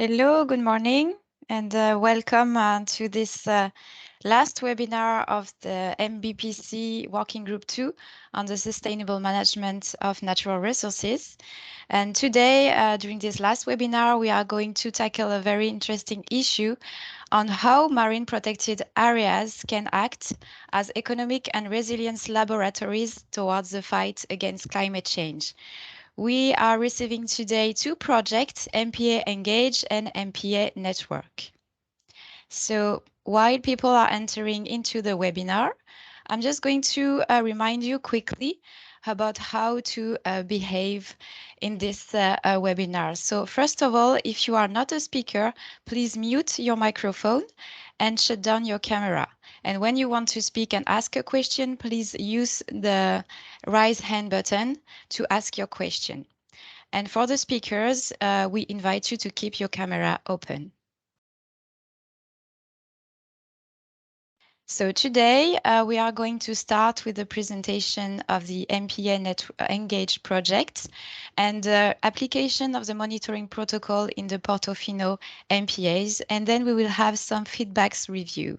Hello, good morning, and welcome to this last webinar of the MBPC Working Group 2 on the sustainable management of natural resources. And today, during this last webinar, we are going to tackle a very interesting issue on how marine protected areas can act as economic and resilience laboratories towards the fight against climate change. We are receiving today two projects, MPA Engage and MPA Network. So while people are entering into the webinar, I'm just going to remind you quickly about how to behave in this webinar. So first of all, if you are not a speaker, please mute your microphone and shut down your camera. And when you want to speak and ask a question, please use the raise hand button to ask your question. And for the speakers, we invite you to keep your camera open. So today we are going to start with the presentation of the MPA Engage project and application of the monitoring protocol in the Portofino MPAs, and then we will have some feedbacks review.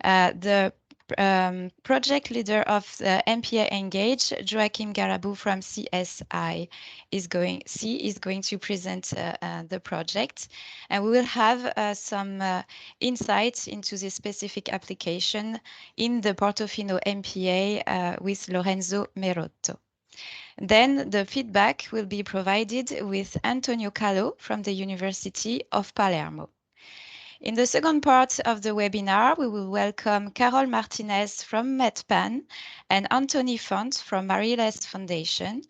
The project leader of the MPA Engage, Joaquim Garrabou from CSIC, is going to present the project, and we will have some insights into this specific application in the Portofino MPA with Lorenzo Merotto. Then the feedback will be provided with Antonio Callo from the University of Palermo. In the second part of the webinar, we will welcome Carol Martinez from MedPan and Anthony Font from Mariles Foundation,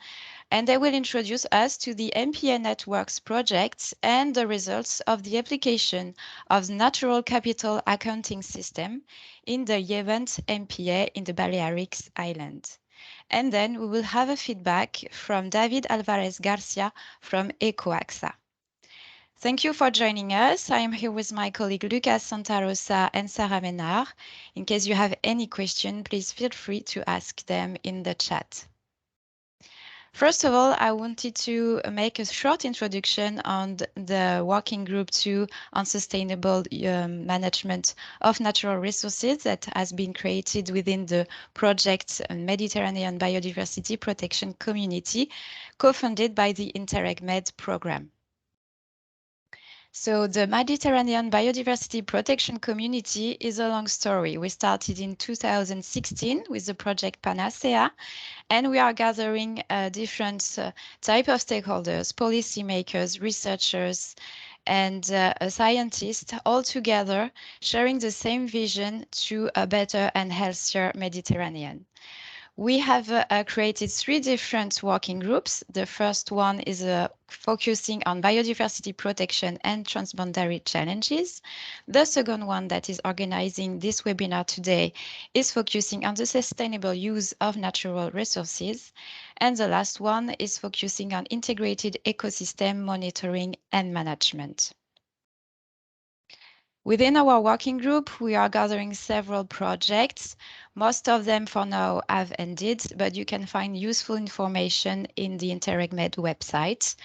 and they will introduce us to the MPA Networks projects and the results of the application of the Natural Capital Accounting System in the Yevent MPA in the Balearic Islands. And then we will have a feedback from David Alvarez Garcia from EcoAXA. Thank you for joining us. I am here with my colleague Luca Santarossa and Sarah Menard. In case you have any question, please feel free to ask them in the chat. First of all, I wanted to make a short introduction on the Working Group 2 on Sustainable Management of Natural Resources that has been created within the project Mediterranean Biodiversity Protection Community, co-funded by the Interreg-Med program. So the Mediterranean Biodiversity Protection Community is a long story. We started in 2016 with the project Panacea, and we are gathering different type of stakeholders, policymakers, researchers, and scientists all together sharing the same vision to a better and healthier Mediterranean. We have created three different working groups. The first one is focusing on biodiversity protection and transboundary challenges. The second one that is organizing this webinar today is focusing on the sustainable use of natural resources. And the last one is focusing on integrated ecosystem monitoring and management. Within our working group, we are gathering several projects. Most of them for now have ended, but you can find useful information in the Interreg-Med website.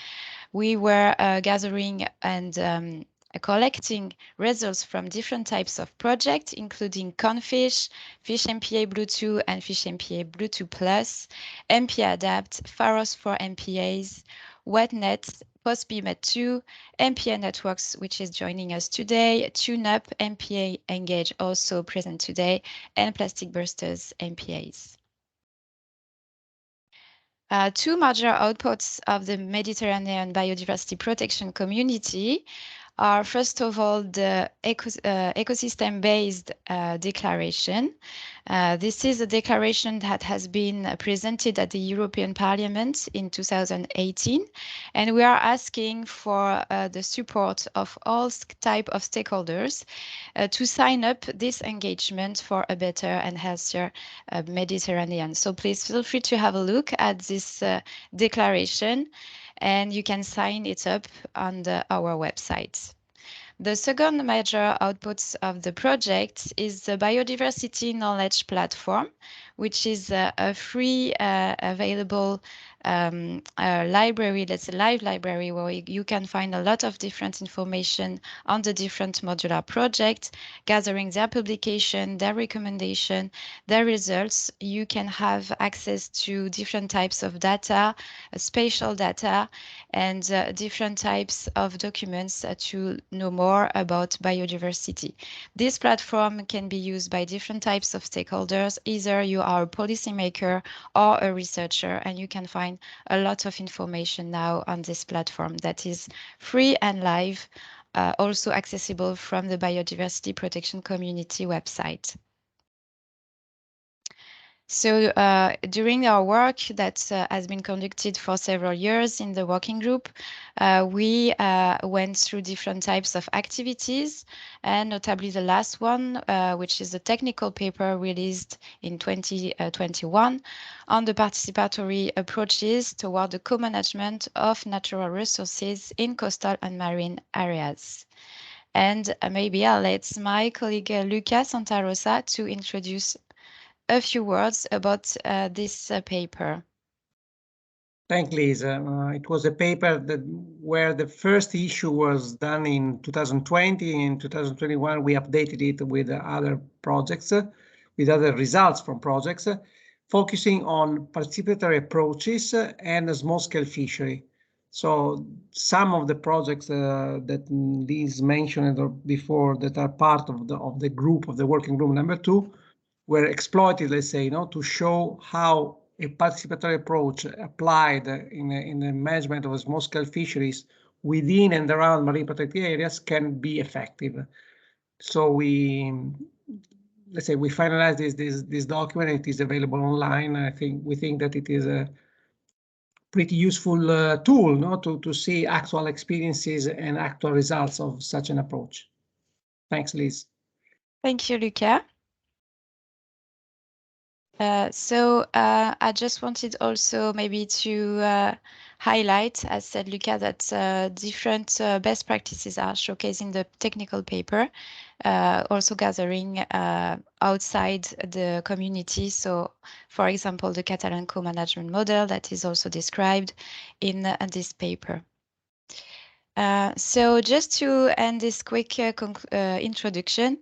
We were gathering and collecting results from different types of projects, including Confish, Fish MPA Blue 2 and Fish MPA Blue 2 Plus, MPA Adapt, Pharos for MPAs, WetNet, PostBMed2, MPA Networks, which is joining us today, TuneUp, MPA Engage, also present today, and Plastic Bursters MPAs. Two major outputs of the Mediterranean Biodiversity Protection Community are, first of all, the ecosystem-based declaration. This is a declaration that has been presented at the European Parliament in 2018, and we are asking for the support of all type of stakeholders to sign up this engagement for a better and healthier Mediterranean. So please feel free to have a look at this declaration, and you can sign it up on our website. The second major output of the project is the Biodiversity Knowledge Platform, which is a free available library, that's a live library where you can find a lot of different information on the different modular projects, gathering their publication, their recommendation, their results. You can have access to different types of data, spatial data, and different types of documents to know more about biodiversity. This platform can be used by different types of stakeholders. Either you are a policymaker or a researcher, and you can find a lot of information now on this platform that is free and live, also accessible from the Biodiversity Protection Community website. So during our work that has been conducted for several years in the working group, we went through different types of activities, and notably the last one, which is a technical paper released in 2021 on the participatory approaches toward the co-management of natural resources in coastal and marine areas. And maybe I'll let my colleague Luca Santarossa to introduce a few words about this paper. Thank Liz. It was a paper where the first issue was done in 2020. In 2021, we updated it with other projects, with other results from projects, focusing on participatory approaches and small-scale fishery. So some of the projects that Liz mentioned before that are part of the group, of the working group number 2, were exploited, let's say, to show how a participatory approach applied in the management of small-scale fisheries within and around marine protected areas can be effective. So we finalized this document. It is available online. We think that it is a pretty useful tool, to see actual experiences and actual results of such an approach. Thanks, Liz. Thank you, Luca. So I just wanted also maybe to highlight, as said Luca, that different best practices are showcased in the technical paper, also gathering outside the community. So, for example, the Catalan co-management model that is also described in this paper. So just to end this quick introduction,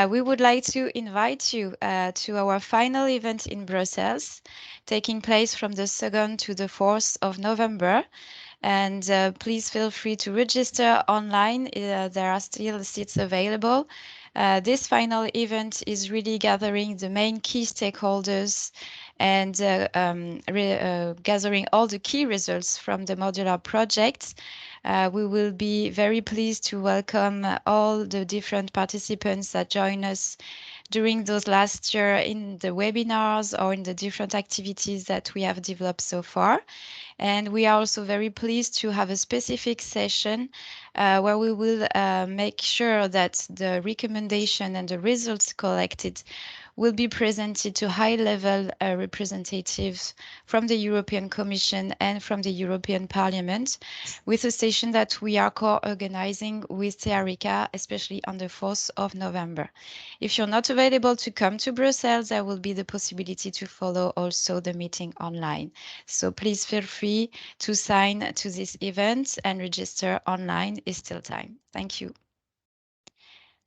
we would like to invite you to our final event in Brussels, taking place from the 2nd to the 4th of November. And please feel free to register online. There are still seats available. This final event is really gathering the main key stakeholders and gathering all the key results from the modular project. We will be very pleased to welcome all the different participants that join us during those last year in the webinars or in the different activities that we have developed so far. And we are also very pleased to have a specific session where we will make sure that the recommendation and the results collected will be presented to high-level representatives from the European Commission and from the European Parliament, with a session that we are co-organizing with CSIC, especially on the 4th of November. If you're not available to come to Brussels, there will be the possibility to follow also the meeting online. So please feel free to sign to this event and register online. Is still time. Thank you.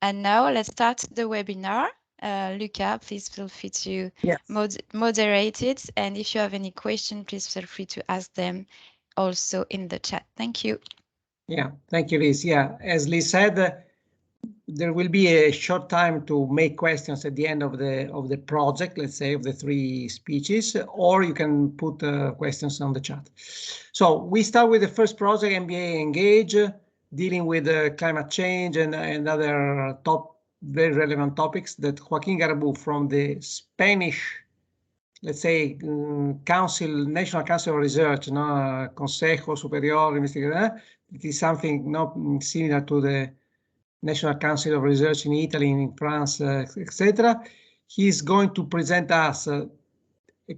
And now let's start the webinar. Luca, please feel free to moderate it. And if you have any questions, please feel free to ask them also in the chat. Thank you. Yeah, thank you, Liz. Yeah, as Liz said, there will be a short time to make questions at the end of the project, let's say, of the 3 speeches, or you can put questions on the chat. So we start with the first project, MPA Engage, dealing with climate change and other very relevant topics that Joaquim Garrabou from the Spanish, let's say, National Council of Research, Consejo Superior Investigador. It is something not similar to the National Council of Research in Italy, in France, etc. He's going to present us a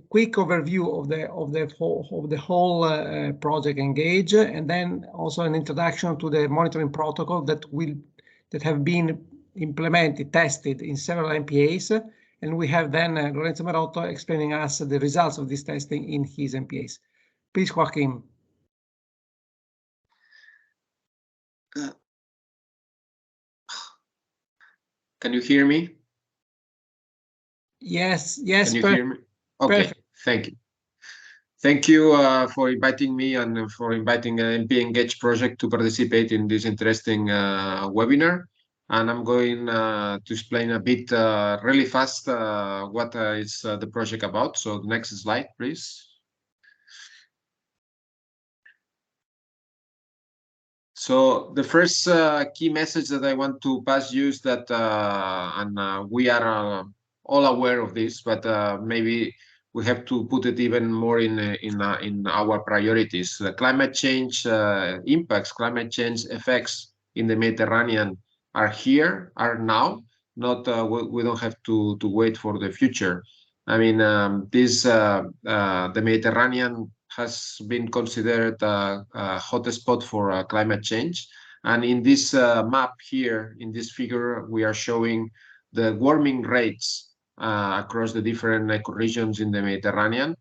quick overview of the whole project Engage, and then also an introduction to the monitoring protocol that have been implemented, tested in several MPAs, And we have then Lorenzo Marotto explaining us the results of this testing in his MPAs. Please, Joaquim. Can you hear me? Yes. Can you hear me? Okay, Perfect. thank you. Thank you for inviting me and for inviting MPA Engage project to participate in this interesting webinar. And I'm going to explain a bit really fast what is the project about. So next slide, please. So the first key message that I want to pass you is that, we are all aware of this, but maybe we have to put it even more in our priorities. The climate change impacts, climate change effects in the Mediterranean are here, are now. Not we don't have to wait for the future. I mean, the Mediterranean has been considered a hotspot for climate change. And in this map here, in this figure, we are showing the warming rates across the different ecoregions in the Mediterranean.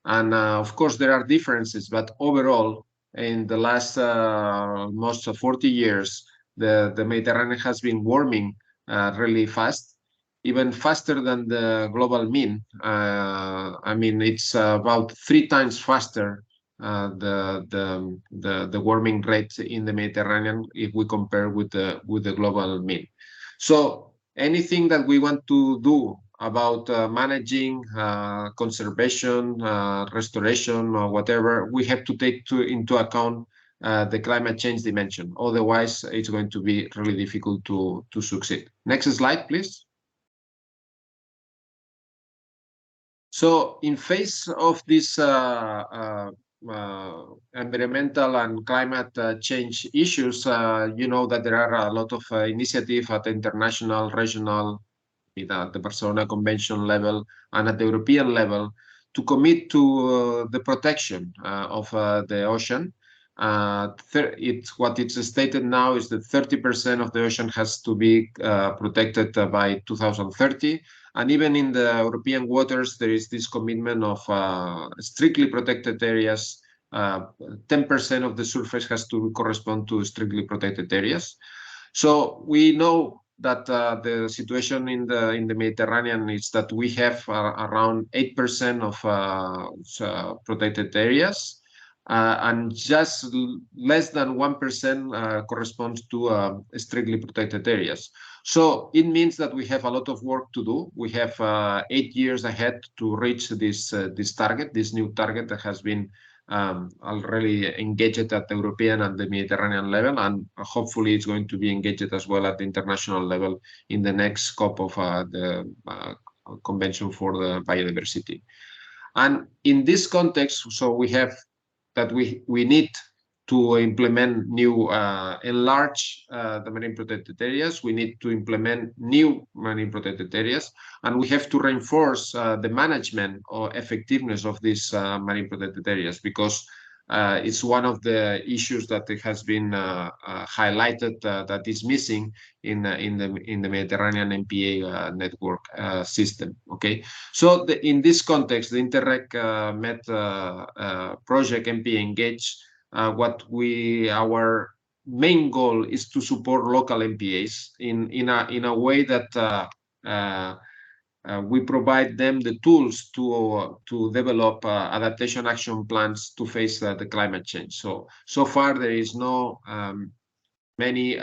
And of course, there are differences, but overall, in the last almost 40 years, the Mediterranean has been warming really fast, even faster than the global mean. I mean, it's about 3 times faster the warming rate in the Mediterranean if we compare with the global mean. So anything that we want to do about managing conservation, restoration, or whatever, we have to take into account the climate change dimension. Otherwise, it's going to be really difficult to succeed. Next slide, please. So in face of this environmental and climate change issues, you know that there are a lot of initiatives at the international, regional, at the Barcelona Convention level, and at the European level to commit to the protection of the ocean. What it's stated now is that 30% of the ocean has to be protected by 2030. And even in the European waters, there is this commitment of strictly protected areas. 10% of the surface has to correspond to strictly protected areas. So we know that the situation in the Mediterranean is that we have around 8% of protected areas, and just less than 1% corresponds to strictly protected areas. So it means that we have a lot of work to do. We have 8 years ahead to reach this target, this new target that has been already engaged at the European and the Mediterranean level, and hopefully it's going to be engaged as well at the international level in the next scope of the Convention for the Biodiversity. And in this context, so we have that we need to implement new, enlarge the marine protected areas. We need to implement new marine protected areas, and we have to reinforce the management or effectiveness of these marine protected areas, because it's one of the issues that has been highlighted that is missing in the Mediterranean MPA network system. Okay, so in this context, the Interreg Med project MPA Engage. Our main goal is to support local MPAs in a way that we provide them the tools to develop adaptation action plans to face the climate change. So far there is no many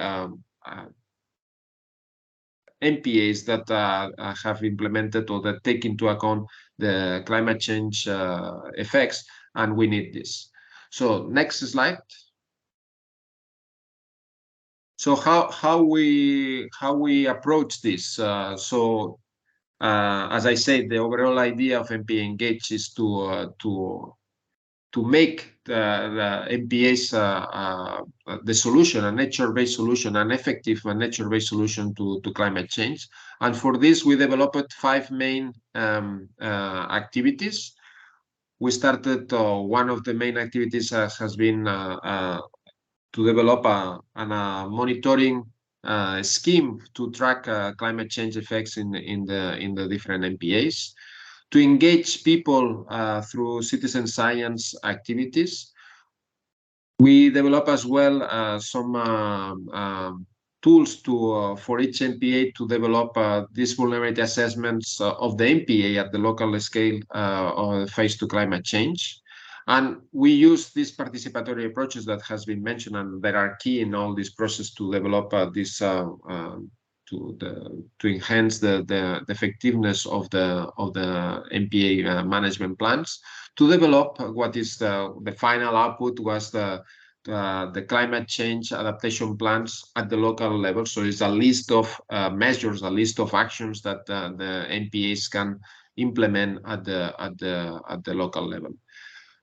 MPAs that have implemented or that take into account the climate change effects, and we need this. So next slide. So how we approach this? As I said, the overall idea of MPA Engage is to make the MPAs the solution, a nature-based solution, an effective nature-based solution to climate change. And for this, we developed 5 main activities. We started, one of the main activities has been to develop a monitoring scheme to track climate change effects in the different MPAs, to engage people through citizen science activities. We develop as well some tools for each MPA to develop these vulnerability assessments of the MPA at the local scale faced to climate change. And we use these participatory approaches that has been mentioned and that are key in all this process to develop this to enhance the effectiveness of the MPA management plans. To develop what is the final output was the climate change adaptation plans at the local level. So it's a list of measures, a list of actions that the MPAs can implement at the local level.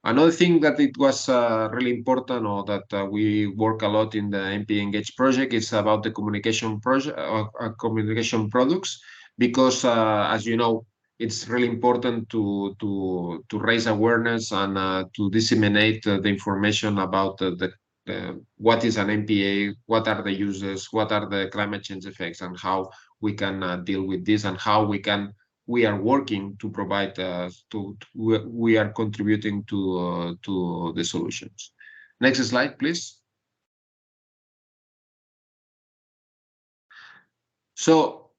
Another thing that it was really important, or that we work a lot in the MPA Engage project, is about the communication project, communication products, because as you know, it's really important to raise awareness and to disseminate the information about what is an MPA, what are the uses, what are the climate change effects, and how we can deal with this, and how we are working to provide, we are contributing to the solutions. Next slide, please. So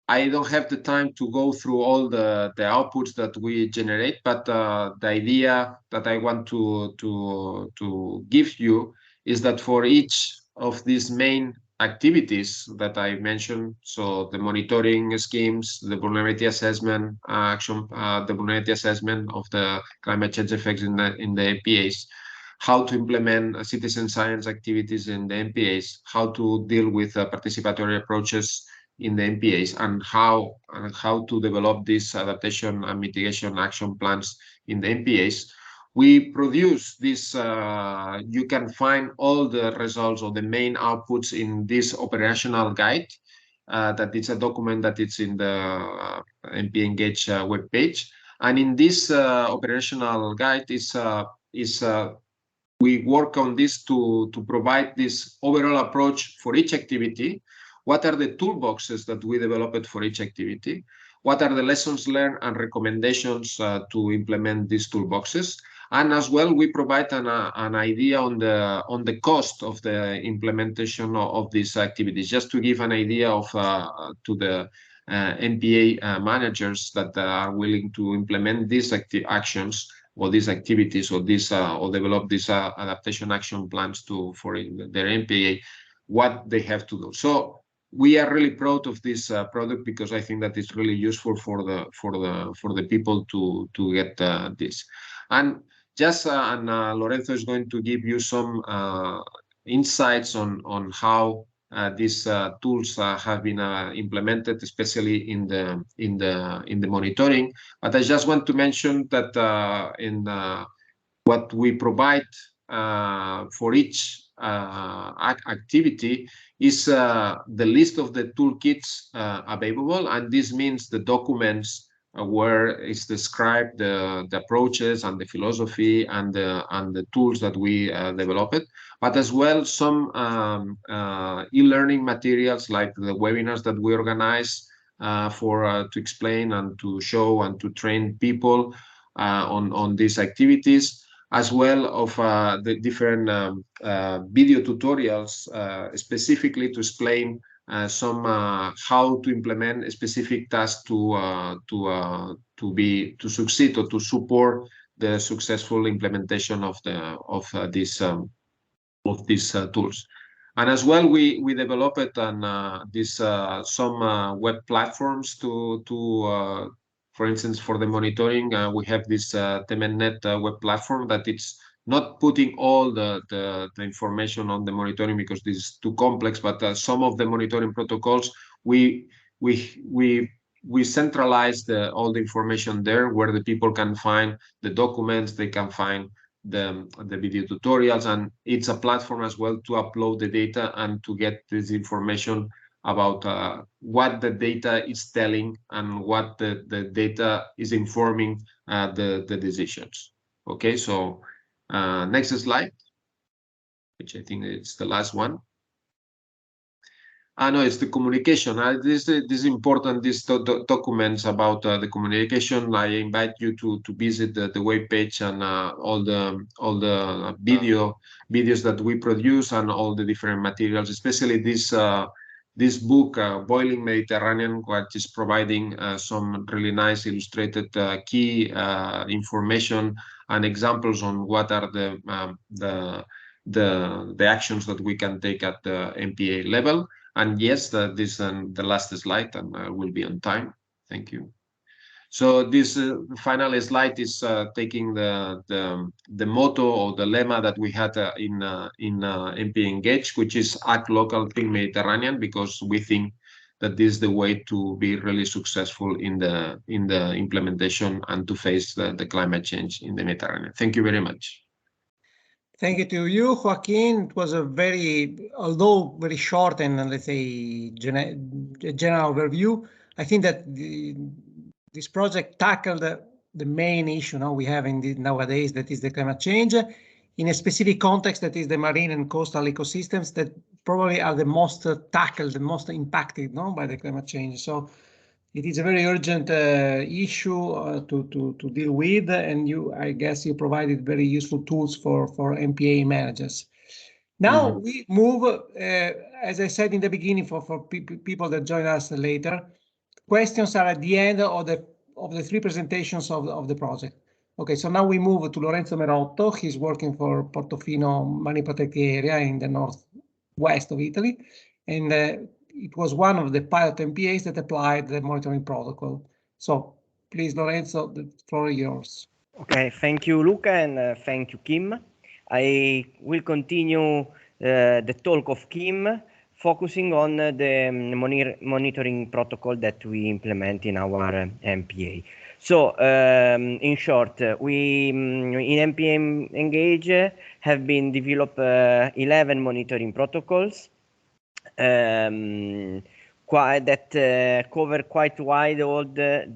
I don't have the time to go through all the outputs that we generate, but the idea that I want to give you is that for each of these main activities that I mentioned, so the monitoring schemes, the vulnerability assessment action, the vulnerability assessment of the climate change effects in the MPAs, how to implement citizen science activities in the MPAs, how to deal with participatory approaches in the MPAs, and how to develop these adaptation and mitigation action plans in the MPAs. We produce this, you can find all the results or the main outputs in this operational guide, that is a document that is in the MPA Engage webpage. And in this operational guide we work on this to provide this overall approach for each activity. What are the toolboxes that we developed for each activity? What are the lessons learned and recommendations to implement these toolboxes? And as well, we provide an idea on the cost of the implementation of these activities, just to give an idea of to the MPA managers that are willing to implement these actions or these activities or this or develop these adaptation action plans for their MPA, what they have to do. So we are really proud of this product, because I think that it's really useful for the people to get this. And just Lorenzo is going to give you some insights on how these tools have been implemented, especially in the monitoring. But I just want to mention that in what we provide for each activity is the list of the toolkits available, and this means the documents where it's described the approaches and the philosophy and the tools that we developed, but as well some e-learning materials like the webinars that we organize to explain and to show and to train people on these activities, as well of the different video tutorials specifically to explain some how to implement a specific task to succeed or to support the successful implementation of these tools. And as well, we developed some web platforms to for instance, for the monitoring, we have this TemenNet web platform that it's not putting all the information on the monitoring because this is too complex, but some of the monitoring protocols, we centralize all the information there, where the people can find the documents, they can find the video tutorials, and it's a platform as well to upload the data and to get this information about what the data is telling and what the data is informing the decisions. Okay, so next slide, which I think is the last one. No, it's the communication. This is important. These documents about the communication. I invite you to visit the web page and all the videos that we produce and all the different materials, especially this book, Boiling Mediterranean, which is providing some really nice illustrated key information and examples on what are the actions that we can take at the MPA level. And yes, this the last slide, and will be on time. Thank you. So this final slide is taking the motto or the lemma that we had in MPA Engage, which is act local, think Mediterranean, because we think that this is the way to be really successful in the implementation and to face the climate change in the Mediterranean. Thank you very much. Thank you to you, Joaquin. It was a although very short and let's say general overview. I think that this project tackled the main issue we have nowadays, that is the climate change, in a specific context that is the marine and coastal ecosystems that probably are the most tackled, the most impacted by the climate change. So it is a very urgent issue to deal with, and I guess you provided very useful tools for MPA managers. Now we move, as I said in the beginning, for people that join us later. Questions are at the end of the three presentations of the project. Okay, so now we move to Lorenzo Merotto. He's working for Portofino Marine Protected Area in the northwest of Italy, and it was one of the pilot MPAs that applied the monitoring protocol. So please, Lorenzo, the floor is yours. Okay, thank you, Luca, and thank you, Kim. I will continue the talk of Kim, focusing on the monitoring protocol that we implement in our MPA. So, in short, we in MPA Engage have been developed 11 monitoring protocols that cover quite wide all the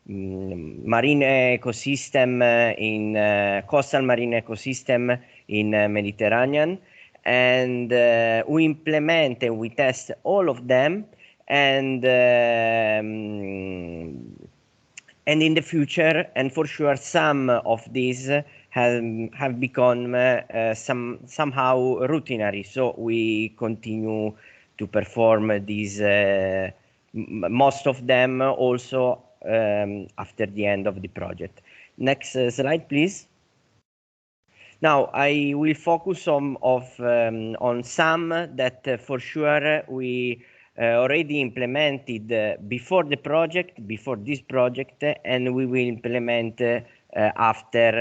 marine ecosystem in coastal marine ecosystem in Mediterranean, and we implement and we test all of them, and in the future, and for sure some of these have become somehow routinary, so we continue to perform these most of them also after the end of the project. Next slide, please. Now I will focus on some that for sure we already implemented before this project, and we will implement after,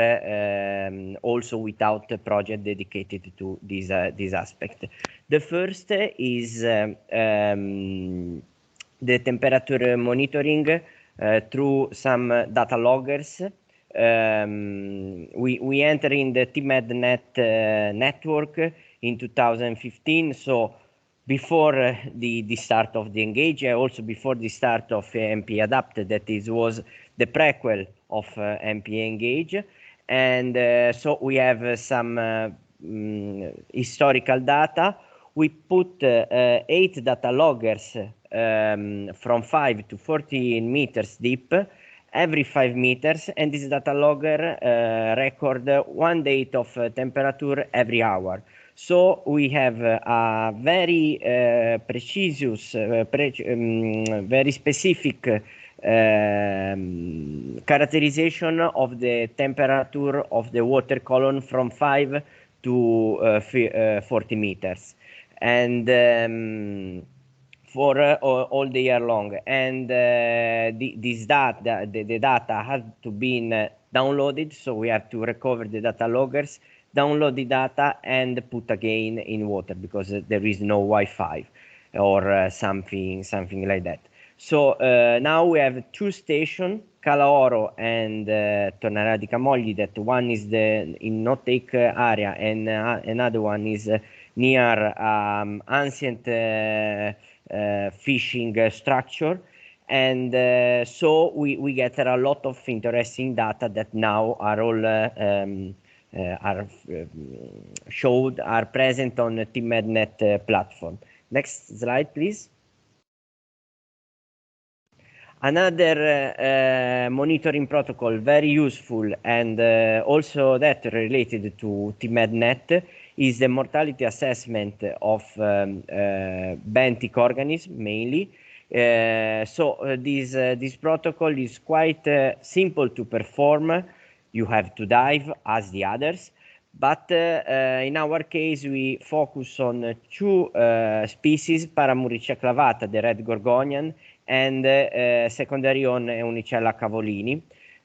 also without a project dedicated to this aspect. The first is the temperature monitoring through some data loggers. We enter in the TMEDNet network in 2015, so before the start of the Engage, also before the start of MPA Adapt, that was the prequel of MPA Engage, and so we have some historical data. We put 8 data loggers from 5 to 14 meters deep every 5 meters, and this data logger record 1 date of temperature every hour. So we have a very precise, very specific characterization of the temperature of the water column from 5 to 40 meters, and for all the year long. And this data, the data has to be downloaded, so we have to recover the data loggers, download the data, and put again in water, because there is no Wi-Fi or something like that. So now we have 2 stations, Calaoro and Tornara di Camogli, that one is in no-take area, and another one is near ancient fishing structure, and so we get a lot of interesting data that now are all are present on the TMEDNet platform. Next slide, please. Another monitoring protocol very useful and also that related to TMED-NET is the mortality assessment of benthic organisms mainly. This protocol is quite simple to perform. You have to dive as the others, but in our case we focus on two species, Paramuricia clavata, the red gorgonian, and secondary on Eunicella cavolini,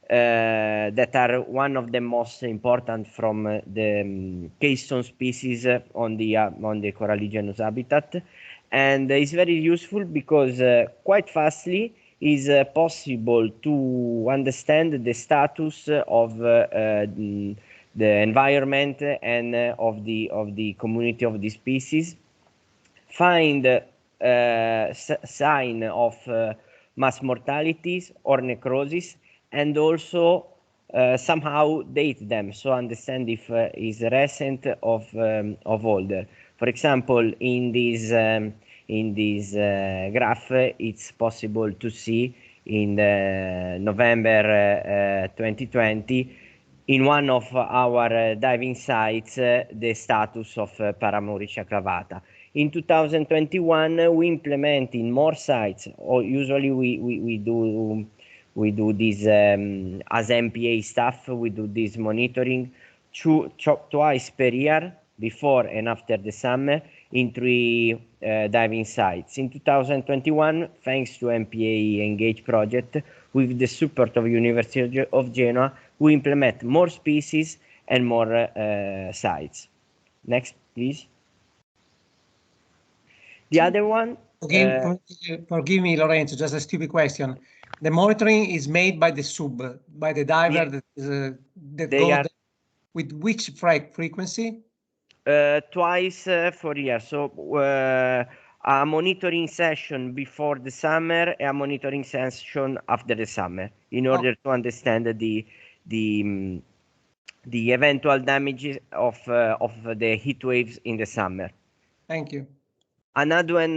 that are one of the most important from the keystone species on the coralligenous habitat. And it's very useful because quite fastly is possible to understand the status of the environment and of the community of the species, find sign of mass mortalities or necrosis, and also somehow date them, so understand if is recent of older. For example, in this graph, it's possible to see in November 2020, in one of our diving sites, the status of Paramuricia clavata. In 2021, we implement in more sites, or usually we do this as MPA staff. We do this monitoring twice per year, before and after the summer, in 3 diving sites. In 2021, thanks to MPA Engage project, with the support of University of Genoa, we implement more species and more sites. Next, please. The other one. Forgive me, Lorenzo, just a stupid question. The monitoring is made by the by the diver, yeah, that goes with which frequency? Twice per year. So a monitoring session before the summer and a monitoring session after the summer, in order to understand the eventual damages of the heat waves in the summer. Thank you. Another one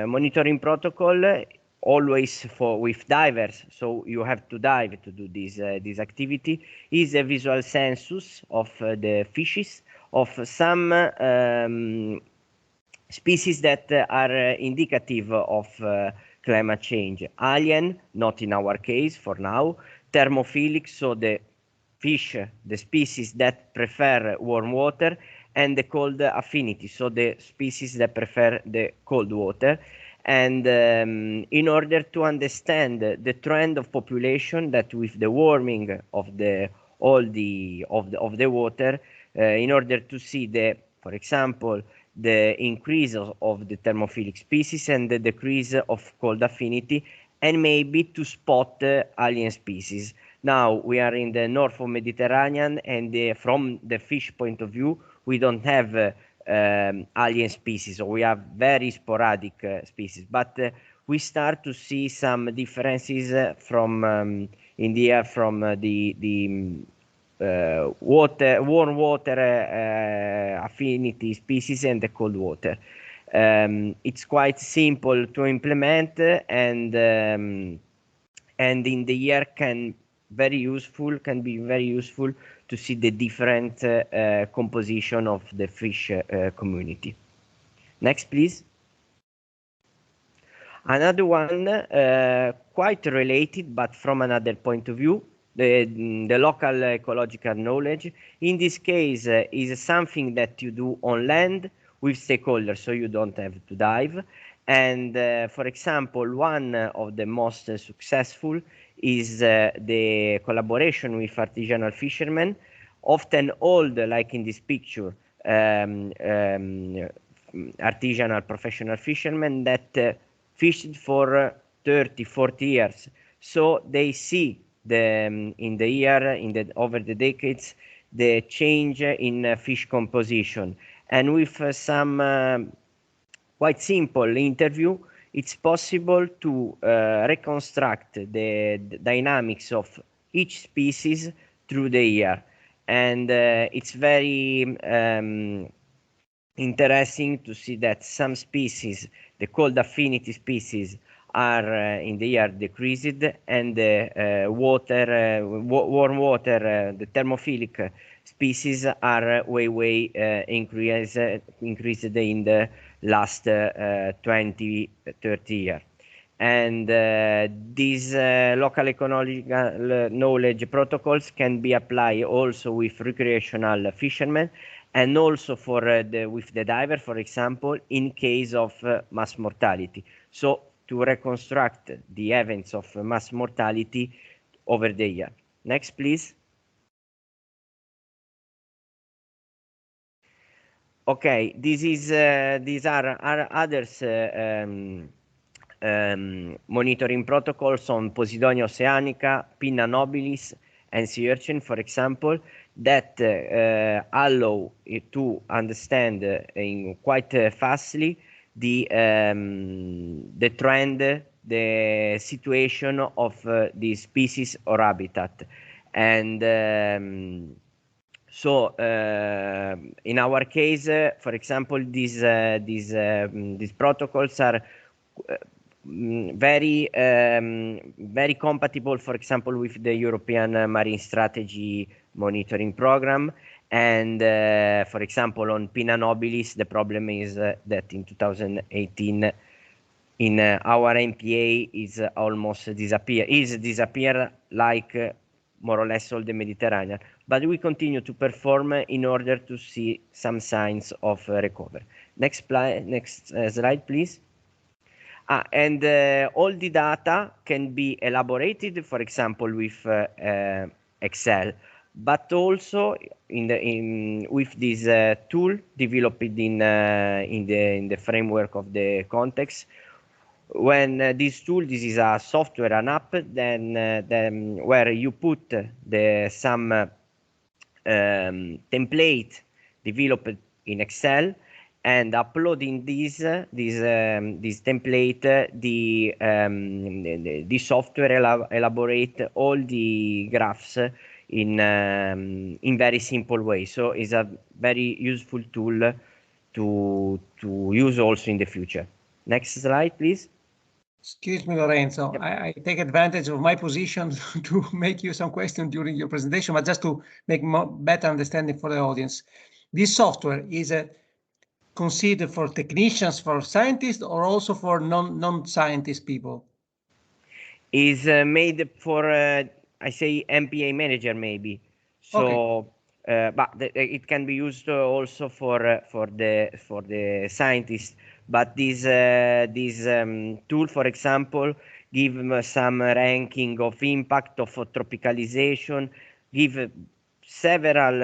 monitoring protocol, always with divers, so you have to dive to do this activity, is a visual census of the fishes of some species that are indicative of climate change. Alien, not in our case for now. Thermophilic, so the fish, the species that prefer warm water, and the cold affinity, so the species that prefer the cold water. And in order to understand the trend of population, that with the warming of the water, in order to see for example, the increase of the thermophilic species and the decrease of cold affinity, and maybe to spot alien species. Now we are in the north of Mediterranean, and from the fish point of view, we don't have alien species, so we have very sporadic species, but we start to see some differences from in the air, from the warm water affinity species and the cold water. It's quite simple to implement, and in the year can be very useful to see the different composition of the fish community. Next, please. Another one quite related, but from another point of view, the local ecological knowledge. In this case, is something that you do on land with stakeholders, so you don't have to dive. And for example, one of the most successful is the collaboration with artisanal fishermen, often old, like in this picture, artisanal professional fishermen that fished for 30, 40 years. So they see over the decades, the change in fish composition. And with some quite simple interview, it's possible to reconstruct the dynamics of each species through the year. And it's very interesting to see that some species, the cold affinity species, are in the air decreased, and the warm water, the thermophilic species are way increased in the last 20-30 years. And these local ecological knowledge protocols can be applied also with recreational fishermen, and also for with the diver, for example, in case of mass mortality. So to reconstruct the events of mass mortality over the year. Next, please. Okay, these are others monitoring protocols on Posidonia oceanica, Pinna nobilis, and sea urchin, for example, that allow to understand in quite fastly the trend, the situation of the species or habitat. And so in our case, for example, these protocols are very compatible, for example, with the European Marine Strategy Monitoring Program. And for example, on Pinna nobilis, the problem is that in 2018, in our MPA is almost disappear like more or less all the Mediterranean. But we continue to perform in order to see some signs of recovery. Next slide, please. And all the data can be elaborated, for example, with Excel, but also with this tool developed in the framework of the context. When this is a software, an app, then where you put some template developed in Excel, and uploading this template, the software elaborate all the graphs in very simple way. So it's a very useful tool to use also in the future. Next slide, please. Excuse me, Lorenzo. Yep. I take advantage of my position to make you some questions during your presentation, but just to make better understanding for the audience. This software is considered for technicians, for scientists, or also for non-scientist people? Is made for, I say, MPA manager maybe. So, okay. But it can be used also for the scientists. But this tool, for example, give some ranking of impact of tropicalization, give several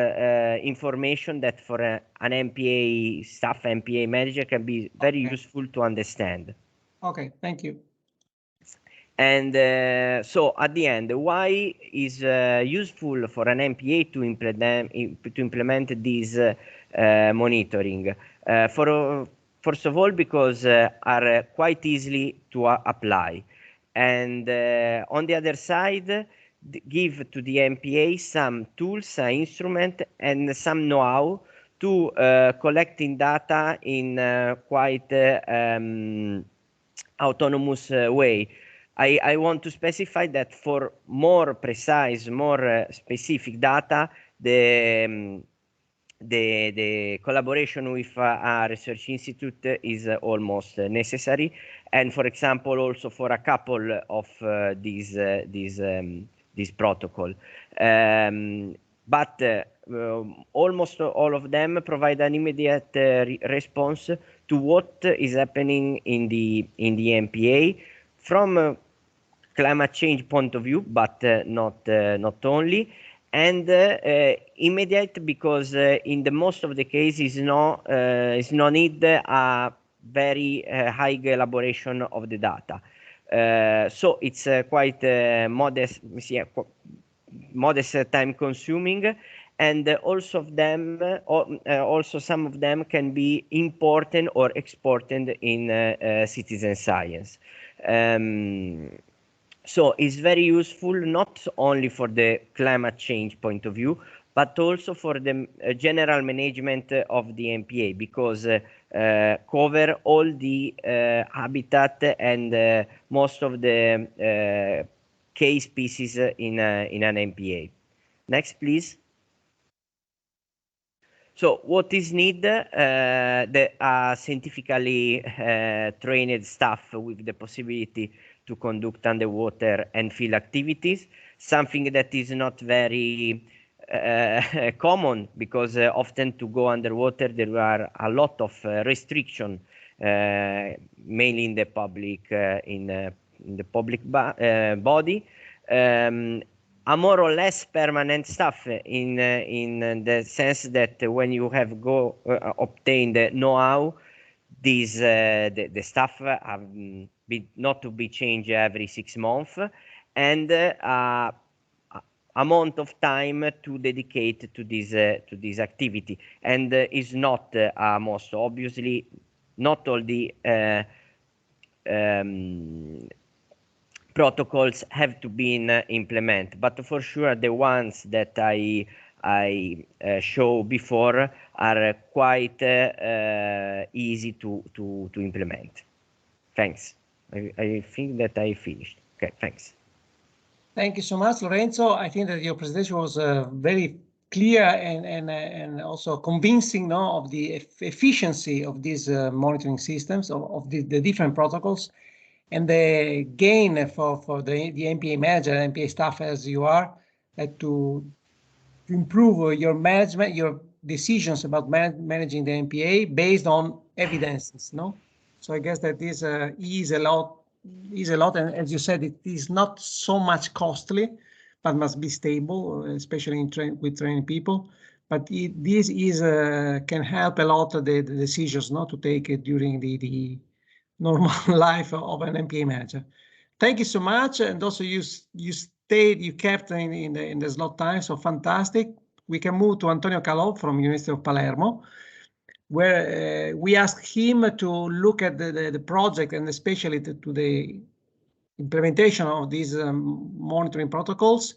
information that for an MPA staff, MPA manager can be very useful to understand. Okay, thank you. And so at the end, why is useful for an MPA to implement this monitoring? First of all, because are quite easy to apply, and on the other side, give to the MPA some tools, instrument, and some know-how to collecting data in quite autonomous way. I want to specify that for more precise, more specific data, the collaboration with a research institute is almost necessary, and for example, also for a couple of this protocol. But almost all of them provide an immediate response to what is happening in the MPA from climate change point of view, but not only, and immediate, because in the most of the cases is no need a very high elaboration of the data. So it's quite modest time consuming, and also some of them can be imported or exported in citizen science. So it's very useful not only for the climate change point of view, but also for the general management of the MPA, because cover all the habitat and most of the key species in an MPA. Next, please. So what is needed? The scientifically trained staff with the possibility to conduct underwater and field activities, something that is not very common, because often to go underwater there are a lot of restrictions, mainly in the public body. A more or less permanent staff in the sense that when you have obtained the know-how, the staff have not to be changed every 6 months, and amount of time to dedicate to this activity, and is not most obviously not all the protocols have to be implemented, but for sure the ones that I show before are quite easy to implement. Thanks. I think that I finished. Okay, thanks. Thank you so much, Lorenzo. I think that your presentation was very clear and also convincing, no, of the efficiency of these monitoring systems, of the different protocols, and the gain for the MPA manager and MPA staff as you are, to improve your management, your decisions about managing the MPA based on evidences, no? So I guess that this is a lot, and as you said, it is not so much costly, but must be stable, especially with training people. But this is can help a lot the decisions not to take during the normal life of an MPA manager. Thank you so much, and also you kept in the slot time, so fantastic. We can move to Antonio Calò from University of Palermo, where we asked him to look at the project, and especially to the implementation of these monitoring protocols,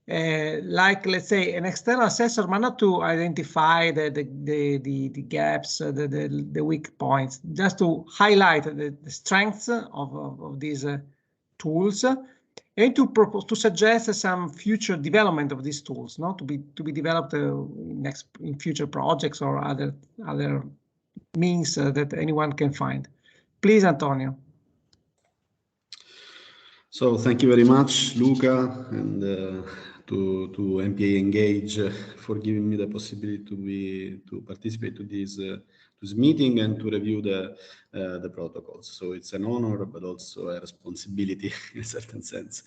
like, let's say, an external assessor, but not to identify the gaps, the weak points, just to highlight the strengths of these tools, and to suggest some future development of these tools, no, to be developed in future projects or other means that anyone can find. Please, Antonio. So thank you very much, Luca, and to MPA Engage for giving me the possibility to participate to this meeting and to review the protocols. So it's an honor, but also a responsibility in a certain sense.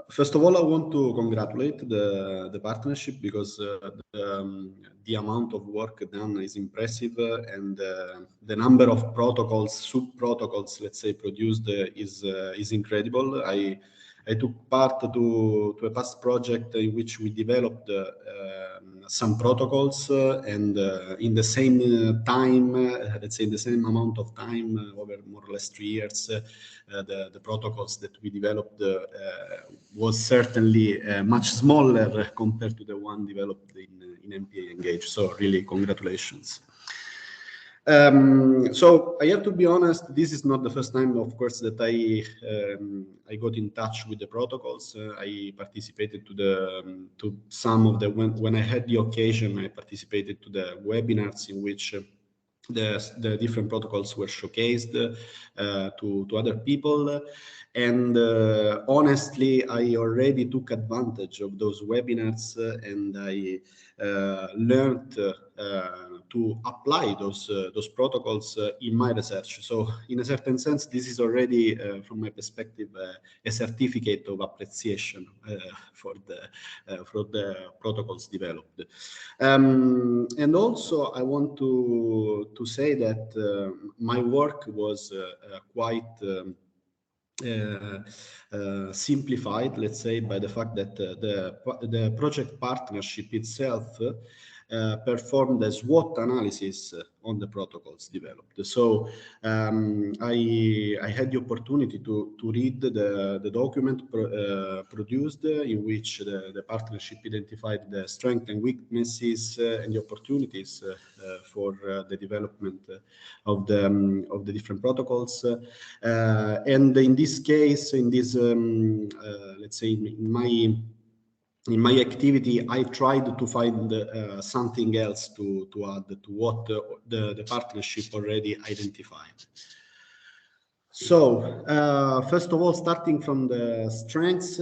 First of all, I want to congratulate the partnership, because the amount of work done is impressive, and the number of protocols, sub-protocols, let's say, produced is incredible. I took part to a past project in which we developed some protocols, and in the same time, let's say in the same amount of time, over more or less 3 years, the protocols that we developed was certainly much smaller compared to the one developed in MPA Engage. So really, congratulations. So I have to be honest, this is not the first time, of course, that I got in touch with the protocols. I participated to some of the, when I had the occasion, I participated to the webinars in which the different protocols were showcased to other people. And honestly, I already took advantage of those webinars, and I learned to apply those protocols in my research. So in a certain sense, this is already, from my perspective, a certificate of appreciation for the protocols developed. And also, I want to say that my work was quite simplified, let's say, by the fact that the project partnership itself performed a SWOT analysis on the protocols developed. So I had the opportunity to read the document produced, in which the partnership identified the strengths and weaknesses and the opportunities for the development of the different protocols. And in this case, in this let's say in my activity, I tried to find something else to add to what the partnership already identified. So first of all, starting from the strengths,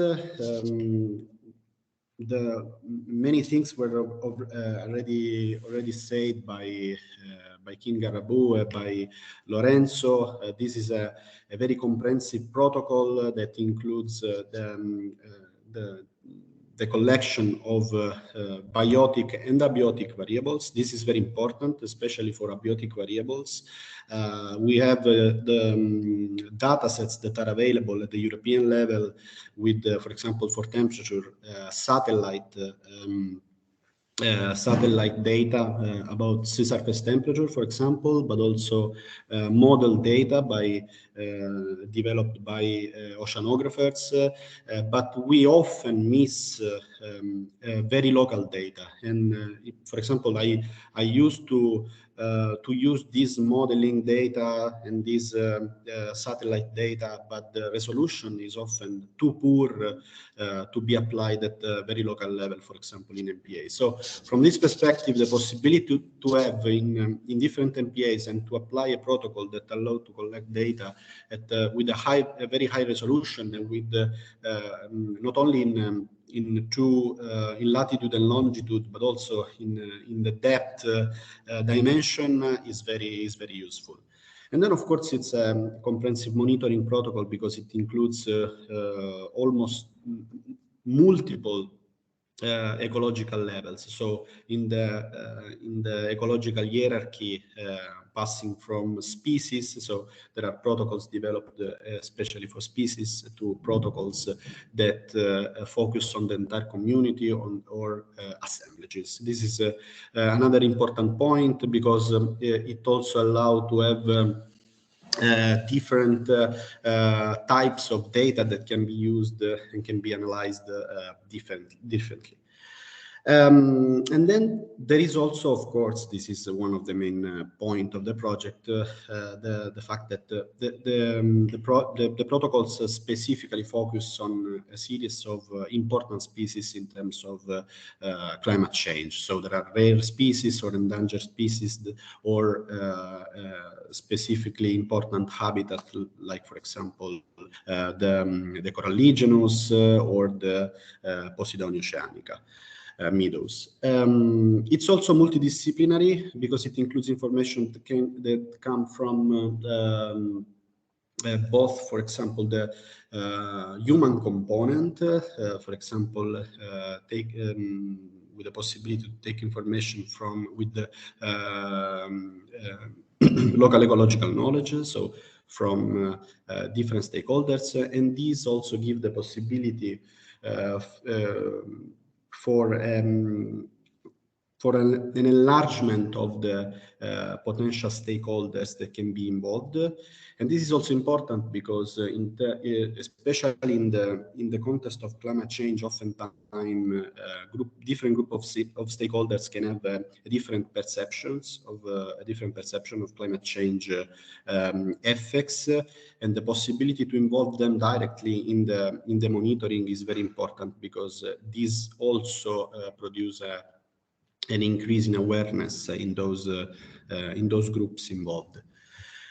the many things were already said by Joaquim Garrabou, by Lorenzo. This is a very comprehensive protocol that includes the collection of biotic and abiotic variables. This is very important, especially for abiotic variables. We have the data sets that are available at the European level with, for example, for temperature, satellite data about sea surface temperature, for example, but also model data developed by oceanographers. But we often miss very local data. And for example, I used to use this modeling data and this satellite data, but the resolution is often too poor to be applied at a very local level, for example, in MPA. So from this perspective, the possibility to have in different MPAs and to apply a protocol that allows to collect data with a very high resolution and with not only in latitude and longitude, but also in the depth dimension is very useful. And then, of course, it's a comprehensive monitoring protocol because it includes almost multiple ecological levels. So in the ecological hierarchy, passing from species, so there are protocols developed especially for species, to protocols that focus on the entire community or assemblages. This is another important point because it also allows to have different types of data that can be used and can be analyzed differently. And then there is also, of course, this is one of the main point of the project, the fact that the protocols specifically focus on a series of important species in terms of climate change. So there are rare species or endangered species or specifically important habitat, like, for example, the Coralligenus or the Posidonia oceanica. Meadows. It's also multidisciplinary because it includes information that come from both, for example, the human component, for example, with the possibility to take information with the local ecological knowledge, so from different stakeholders, and these also give the possibility for an enlargement of the potential stakeholders that can be involved. And this is also important because especially in the context of climate change, oftentimes different group of stakeholders can have different perceptions of climate change effects, and the possibility to involve them directly in the monitoring is very important because this also produce an increase in awareness in those groups involved.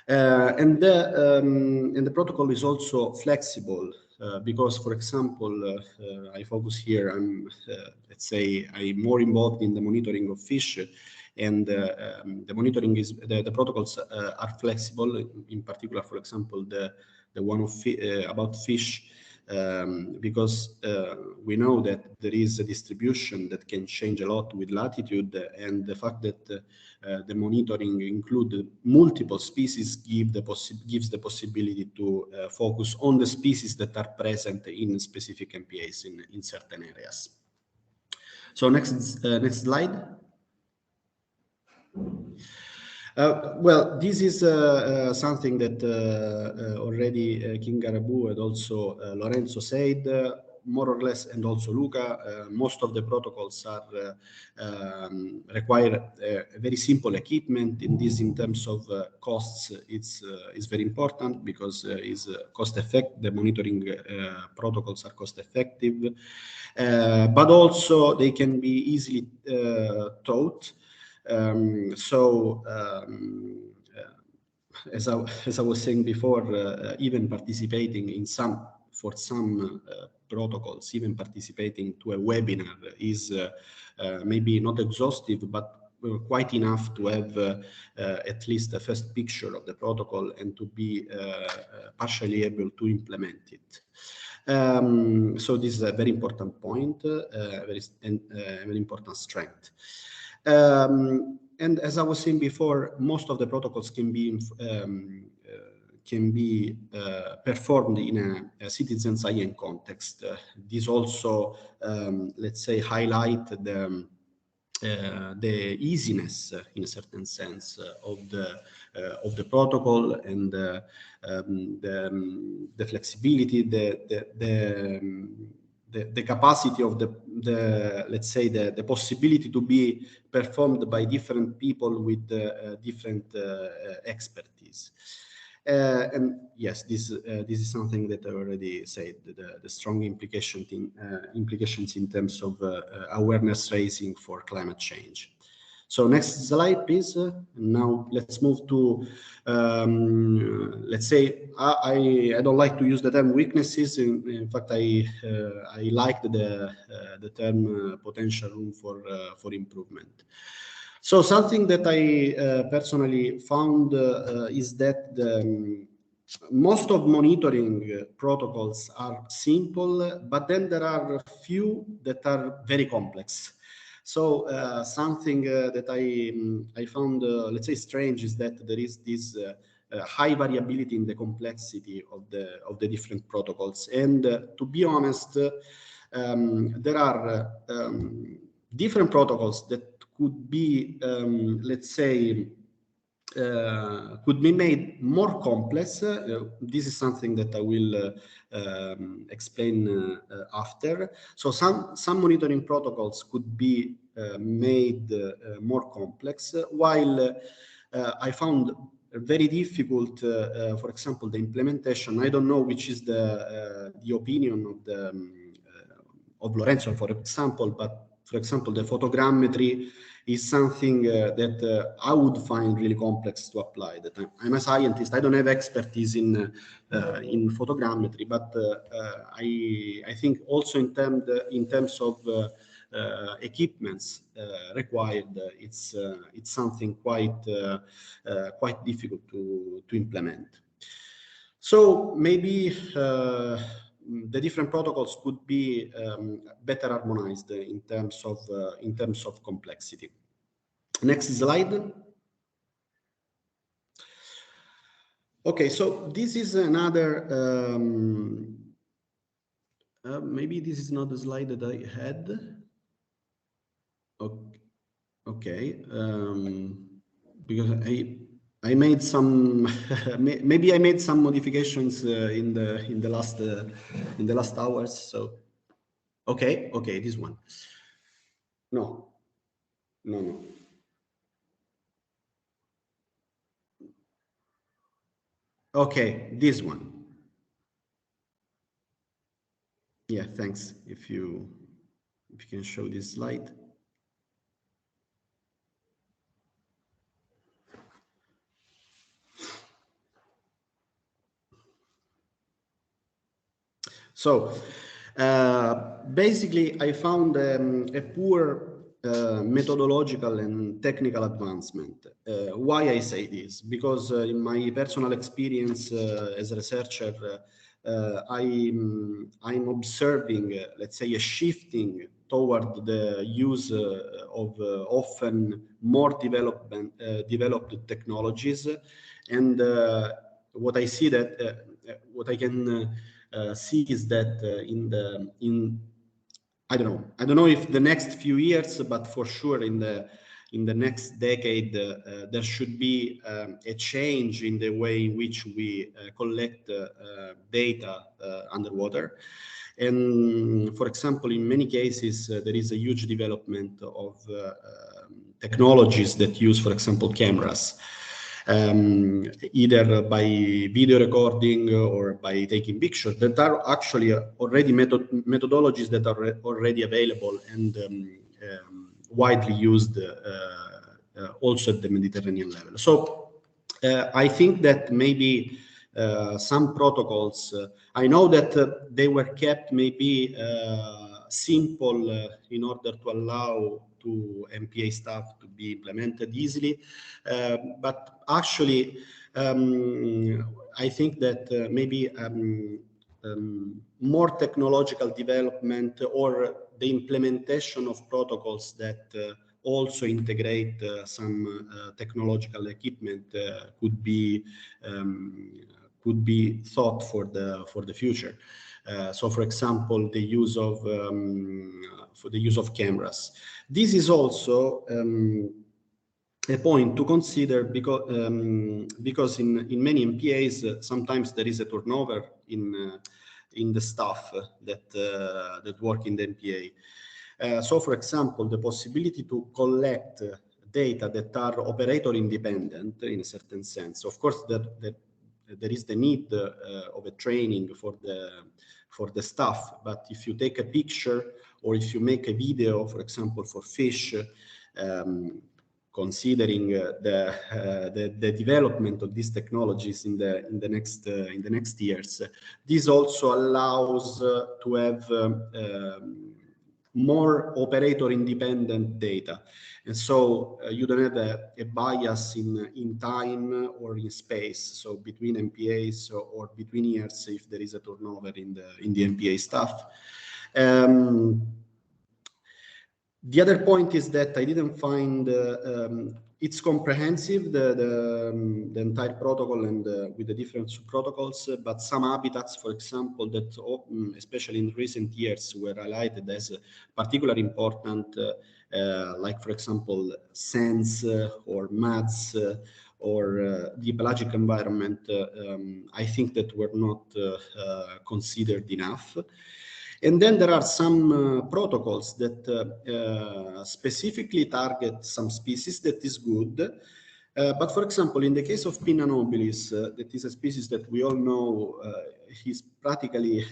And the protocol is also flexible because, for example, I focus here. Let's say I'm more involved in the monitoring of fish, and the monitoring the protocols are flexible. In particular, for example, the one about fish. Because we know that there is a distribution that can change a lot with latitude, and the fact that the monitoring include multiple species gives the possibility to focus on the species that are present in specific MPAs in certain areas. So next slide. Well, this is something that already Joaquim Garrabou and also Lorenzo said, more or less, and also Luca. Most of the protocols are require a very simple equipment. In terms of costs, it's very important because it's cost effective. The monitoring protocols are cost effective, but also they can be easily taught. As I was saying before, even participating in some protocols, even participating to a webinar is maybe not exhaustive, but quite enough to have at least a first picture of the protocol and to be partially able to implement it. So this is a very important point, very important strength. And as I was saying before, most of the protocols can be performed in a citizen science context. This also, let's say, highlight the easiness, in a certain sense, of the protocol and the flexibility, the capacity of let's say the possibility to be performed by different people with different expertise. And yes, this is something that I already said, the strong implications in terms of awareness raising for climate change. So next slide, please. Now let's move to, let's say, I don't like to use the term weaknesses. In fact, I like the term potential room for improvement. So something that I personally found is that most of monitoring protocols are simple, but then there are a few that are very complex. So something that I found, let's say, strange is that there is this high variability in the complexity of the different protocols. And to be honest, there are different protocols that could be, let's say, could be made more complex. This is something that I will explain after. So some monitoring protocols could be made more complex, while I found very difficult, for example, the implementation. I don't know which is the opinion of Lorenzo, for example, but for example, the photogrammetry is something that I would find really complex to apply. That I'm a scientist, I don't have expertise in photogrammetry, but I think also in terms of equipments required, it's something quite difficult to implement. So maybe the different protocols could be better harmonized in terms of complexity. Next slide. Okay, so this is another. Maybe this is not the slide that I had. Okay, because I made some maybe I made some modifications in the last hours. So okay, this one. No. Okay, this one. Yeah, thanks. If you can show this slide. So basically, I found a poor methodological and technical advancement. Why I say this? Because in my personal experience as a researcher, I'm observing, let's say, a shifting toward the use of often more developed technologies, and what I see that what I can see is that I don't know if the next few years, but for sure in the in the next decade there should be a change in the way in which we collect data underwater. And for example, in many cases, there is a huge development of technologies that use, for example, cameras, either by video recording or by taking pictures, that are actually already methodologies that are already available and widely used also at the Mediterranean level. So I think that maybe some protocols, I know that they were kept maybe simple in order to allow to MPA staff to be implemented easily, but actually I think that maybe more technological development or the implementation of protocols that also integrate some technological equipment could be thought for the future. So, for example, the use of cameras. This is also a point to consider because in many MPAs sometimes there is a turnover in the staff that work in the MPA. So, for example, the possibility to collect data that are operator independent in a certain sense. Of course, that there is the need of a training for the staff, but if you take a picture or if you make a video, for example, for fish, considering the development of these technologies in the next years, this also allows to have more operator independent data, and so you don't have a bias in time or in space, so between MPAs or between years if there is a turnover in the MPA staff. The other point is that I didn't find it's comprehensive, the entire protocol and with the different protocols, but some habitats, for example, that especially in recent years were highlighted as particularly important, like, for example, sands or muds or the pelagic environment, I think that were not considered enough. And then there are some protocols that specifically target some species that is good. But for example, in the case of Pinna nobilis, that is a species that we all know is practically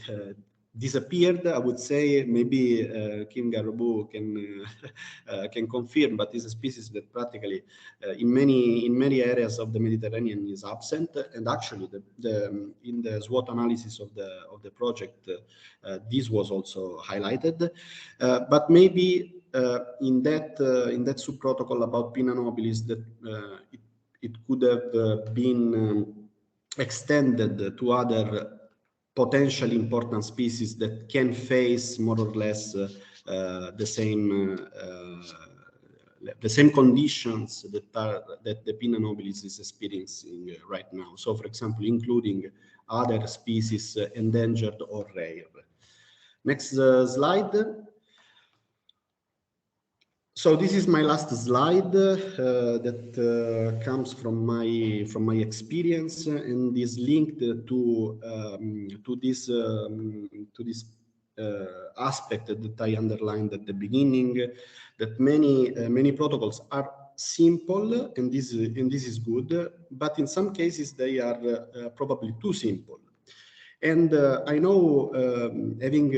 disappeared. I would say maybe Joaquim Garrabou can confirm, but it's a species that practically in many areas of the Mediterranean is absent. And actually, in the SWOT analysis of the project, this was also highlighted. But maybe in that subprotocol about Pinna nobilis, that it could have been extended to other potentially important species that can face more or less the same conditions that the Pinna nobilis is experiencing right now. So, for example, including other species endangered or rare. Next slide. So this is my last slide that comes from my experience and is linked to this aspect that I underlined at the beginning, that many protocols are simple, and this is good, but in some cases they are probably too simple. And I know, having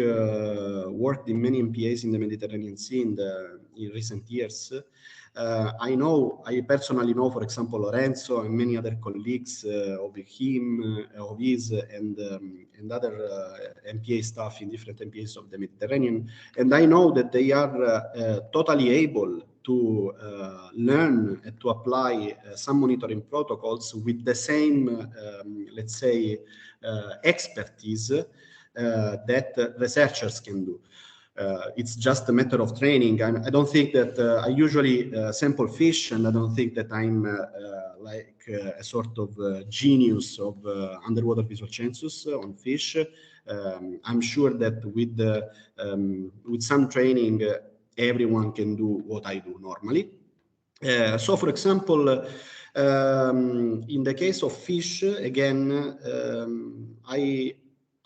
worked in many MPAs in the Mediterranean Sea in recent years, I personally know, for example, Lorenzo and many other colleagues of him, of his, and other MPA staff in different MPAs of the Mediterranean. And I know that they are totally able to learn and to apply some monitoring protocols with the same, let's say, expertise that researchers can do. It's just a matter of training. I don't think that I usually sample fish, and I don't think that I'm like a sort of genius of underwater visual census on fish. I'm sure that with some training, everyone can do what I do normally. So, for example, in the case of fish, again,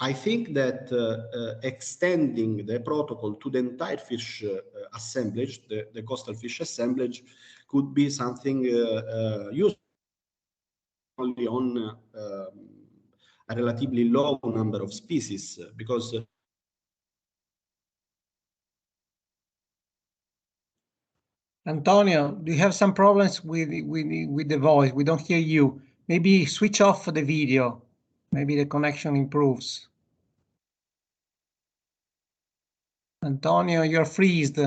I think that extending the protocol to the entire fish assemblage, the coastal fish assemblage, could be something useful only on a relatively low number of species, because Antonio, do you have some problems with the voice? We don't hear you. Maybe switch off the video. Maybe the connection improves. Antonio, you're freezed,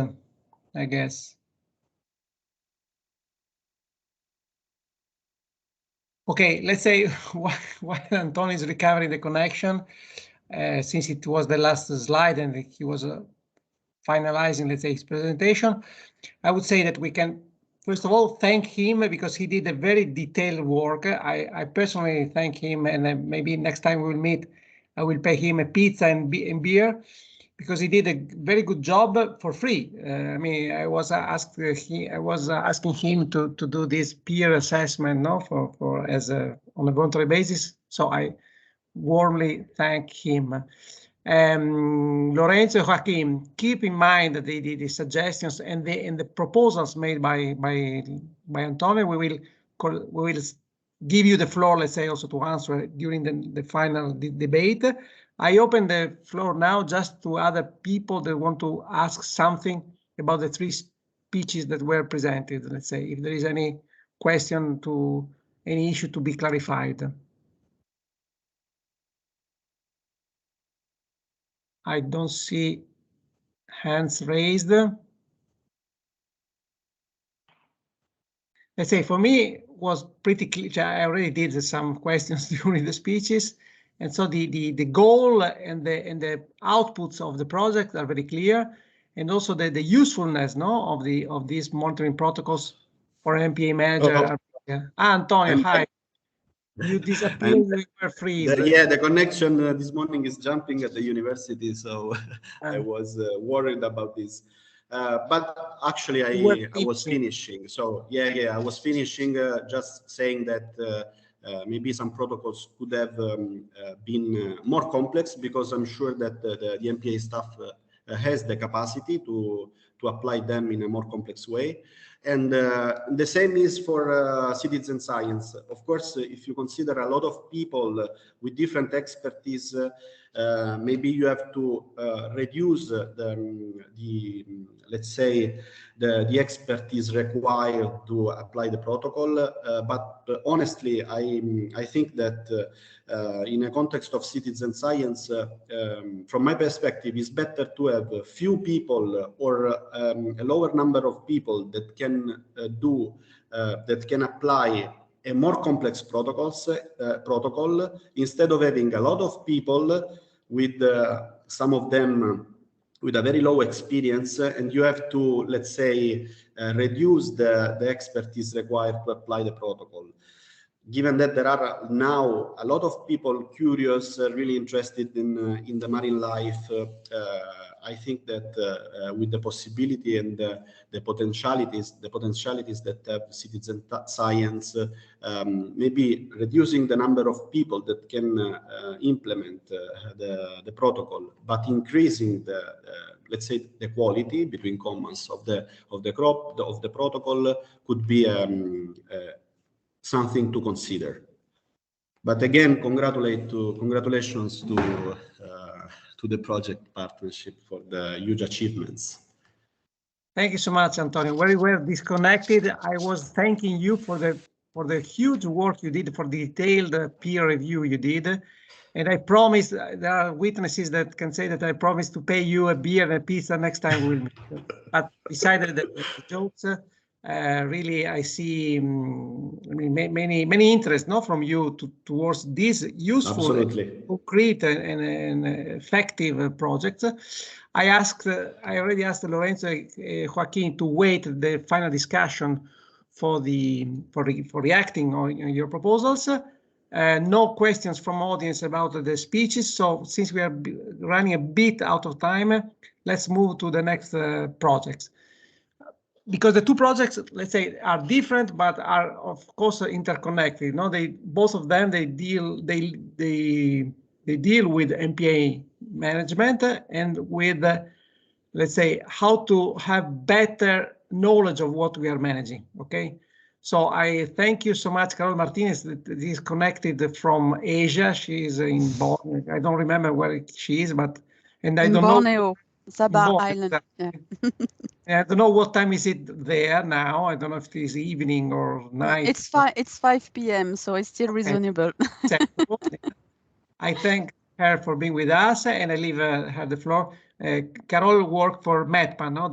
I guess. Okay, let's say while Antonio is recovering the connection, since it was the last slide and he was finalizing, let's say, his presentation, I would say that we can, first of all, thank him because he did a very detailed work. I personally thank him, and maybe next time we'll meet, I will pay him a pizza and beer, because he did a very good job for free. I mean, I was asking him to do this peer assessment, no, for as a on a voluntary basis. So I warmly thank him. Lorenzo, Joaquim, keep in mind that the suggestions and the proposals made by Antonio. We will give you the floor, let's say, also to answer during the final debate. I open the floor now just to other people that want to ask something about the three speeches that were presented. Let's say if there is any question to any issue to be clarified. I don't see hands raised. Let's say for me was pretty clear. I already did some questions during the speeches, and so the goal and the outputs of the project are very clear, and also the usefulness, no, of these monitoring protocols for MPA manager. Antonio, hi. You disappeared. We were freezed. The connection this morning is jumping at the university, so I was worried about this. But actually, I was finishing. So I was finishing, just saying that maybe some protocols could have been more complex, because I'm sure that the MPA staff has the capacity to apply them in a more complex way. And the same is for citizen science. Of course, if you consider a lot of people with different expertise, maybe you have to reduce let's say, the expertise required to apply the protocol. But honestly, I think that in a context of citizen science, from my perspective, it's better to have a few people or a lower number of people that can that can apply a more complex protocol, instead of having a lot of people with some of them with a very low experience, and you have to, let's say, reduce the expertise required to apply the protocol. Given that there are now a lot of people curious, really interested in the marine life, I think that with the possibility and the potentialities that citizen science, maybe reducing the number of people that can implement the protocol, but increasing the let's say the quality between commons of the protocol could be something to consider. But again, congratulations to the project partnership for the huge achievements. Thank you so much, Antonio. Very well disconnected. I was thanking you for the huge work you did, for the detailed peer review you did. And I promise, there are witnesses that can say that I promise to pay you a beer and a pizza next time we'll meet. But besides the jokes, really, I see many interest, no, from you towards these useful, concrete, and effective projects. I already asked Lorenzo, Joaquim, to wait the final discussion for reacting on your proposals. No questions from audience about the speeches. So since we are running a bit out of time, let's move to the next projects. because the two projects, let's say, are different, but are of course interconnected. No, both of them they deal with MPA management and with let's say how to have better knowledge of what we are managing. Okay, so I thank you so much, Carol Martinez, that is connected from Asia. She is in Borneo. I don't remember where she is, but and I don't Borneo. know. Sabah Island. Yeah. I don't know what time is it there now. I don't know if it is evening or night. It's 5 p.m. so it's still reasonable. I thank her for being with us, and I leave her the floor. Carol worked for METPAN, no?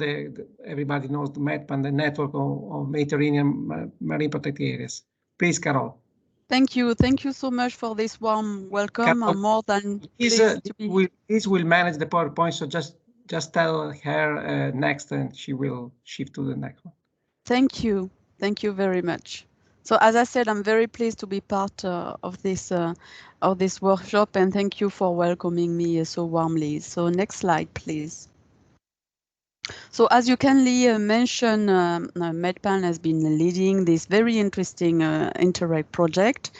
Everybody knows the METPAN, the network of Mediterranean marine protected areas. Please, Carol. Thank you so much for this warm welcome. Carol, I'm more than pleased to be. Liz will manage the PowerPoint, so just tell her next, and she will shift to the next one. Thank you very much. So as I said, I'm very pleased to be part of this workshop, and thank you for welcoming me so warmly. So next slide, please. So as you kindly mentioned, METPAN has been leading this very interesting Interreg project,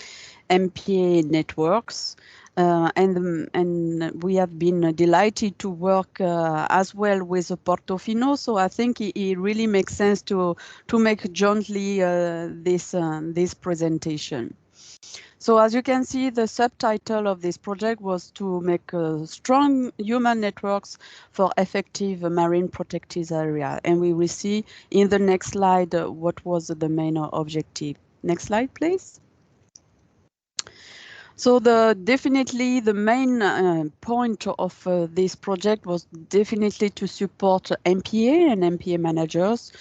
MPA networks. And we have been delighted to work as well with Portofino. So I think it really makes sense to make jointly this presentation. So as you can see, the subtitle of this project was to make strong human networks for effective marine protected area. And we will see in the next slide what was the main objective. Next slide, please. So definitely the main point of this project was definitely to support MPA and MPA managers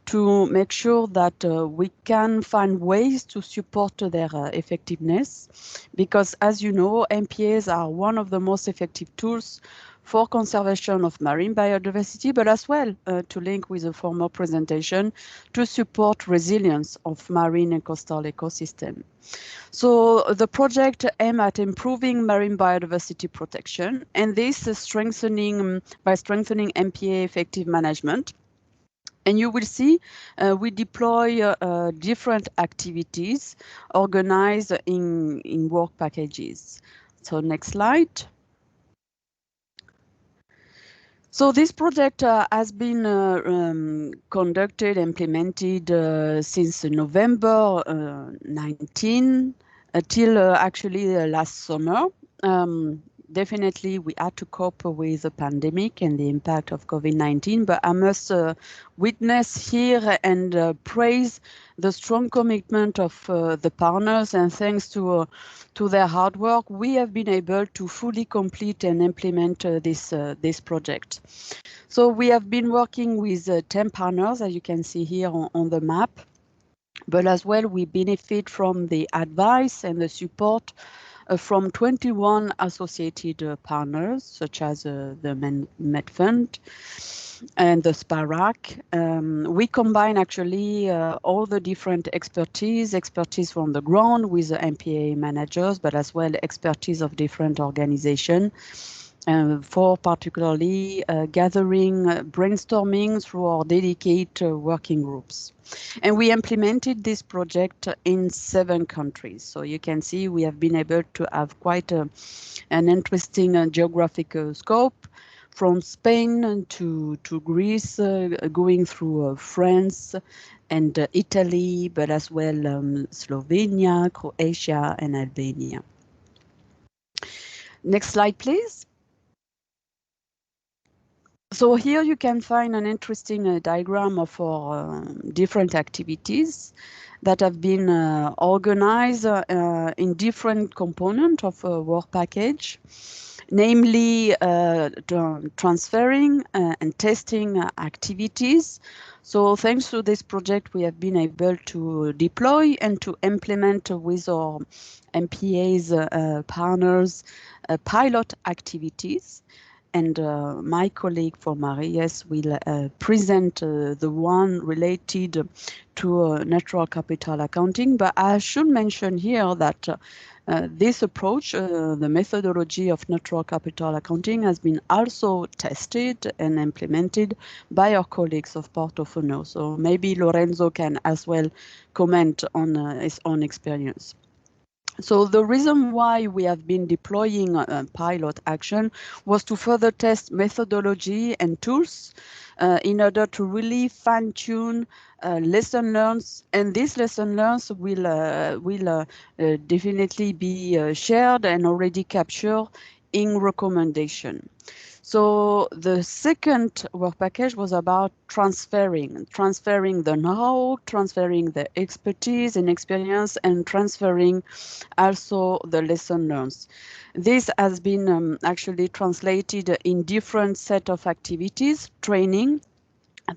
to make sure that we can find ways to support their effectiveness, because as you know, MPAs are one of the most effective tools for conservation of marine biodiversity, but as well to link with a former presentation to support resilience of marine and coastal ecosystem. So the project aims at improving marine biodiversity protection, and this is by strengthening MPA effective management. And you will see we deploy different activities organized in work packages. So next slide. So this project has been conducted, implemented since November 19 till actually last summer. Definitely, we had to cope with the pandemic and the impact of COVID-19, but I must witness here and praise the strong commitment of the partners, and thanks to their hard work, we have been able to fully complete and implement this project. So we have been working with 10 partners, as you can see here on the map, but as well we benefit from the advice and the support from 21 associated partners, such as the Med Fund and the SPARAC. We combine actually all the different expertise from the ground with the MPA managers, but as well expertise of different organizations. For particularly gathering, brainstorming through our dedicated working groups. And we implemented this project in 7 countries. So you can see we have been able to have quite an interesting geographical scope, from Spain to Greece, going through France and Italy, but as well Slovenia, Croatia, and Albania. Next slide, please. So here you can find an interesting diagram of our different activities that have been organized in different components of a work package, namely transferring and testing activities. So thanks to this project, we have been able to deploy and to implement with our MPAs partners pilot activities. And my colleague from Marius will present the one related to natural capital accounting. But I should mention here that This approach, the methodology of natural capital accounting, has been also tested and implemented by our colleagues of Portofino. So maybe Lorenzo can as well comment on his own experience. So the reason why we have been deploying pilot action was to further test methodology and tools in order to really fine-tune lesson learned, and these lesson learned will definitely be shared and already captured in recommendation. So the second work package was about transferring the know-how, transferring the expertise and experience, and transferring also the lesson learned. This has been actually translated in different set of activities, training.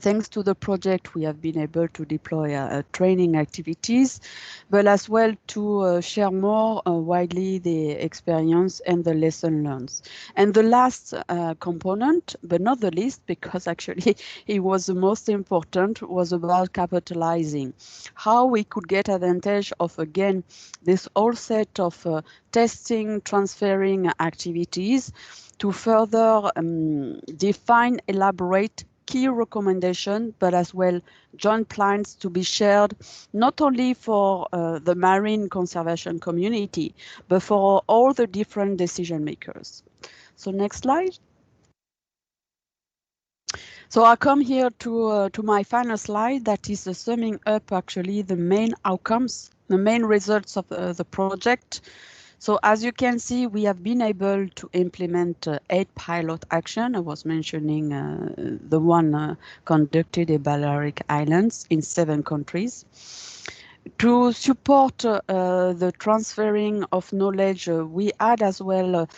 Thanks to the project, we have been able to deploy training activities, but as well to share more widely the experience and the lesson learned. And the last component, but not the least, because actually it was the most important, was about capitalizing. How we could get advantage of, again, this whole set of testing, transferring activities to further define, elaborate key recommendation, but as well joint plans to be shared not only for the marine conservation community, but for all the different decision makers. So next slide. So I come here to my final slide, that is summing up actually the main outcomes, the main results of the project. So as you can see, we have been able to implement 8 pilot action. I was mentioning the one conducted in Balearic Islands in 7 countries. To support the transferring of knowledge, we had as well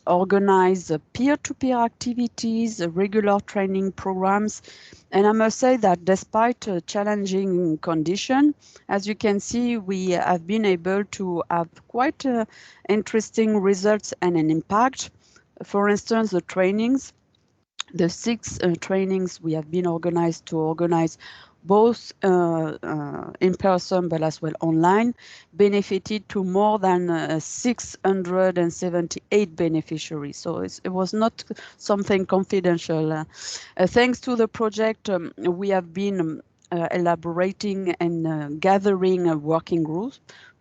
organize peer-to-peer activities, regular training programs. And I must say that despite a challenging condition, as you can see, we have been able to have quite interesting results and an impact. For instance, the trainings, the 6 trainings we have been organized to organize both in person but as well online, benefited to more than 678 beneficiaries. So it was not something confidential. Thanks to the project, we have been elaborating and gathering a working group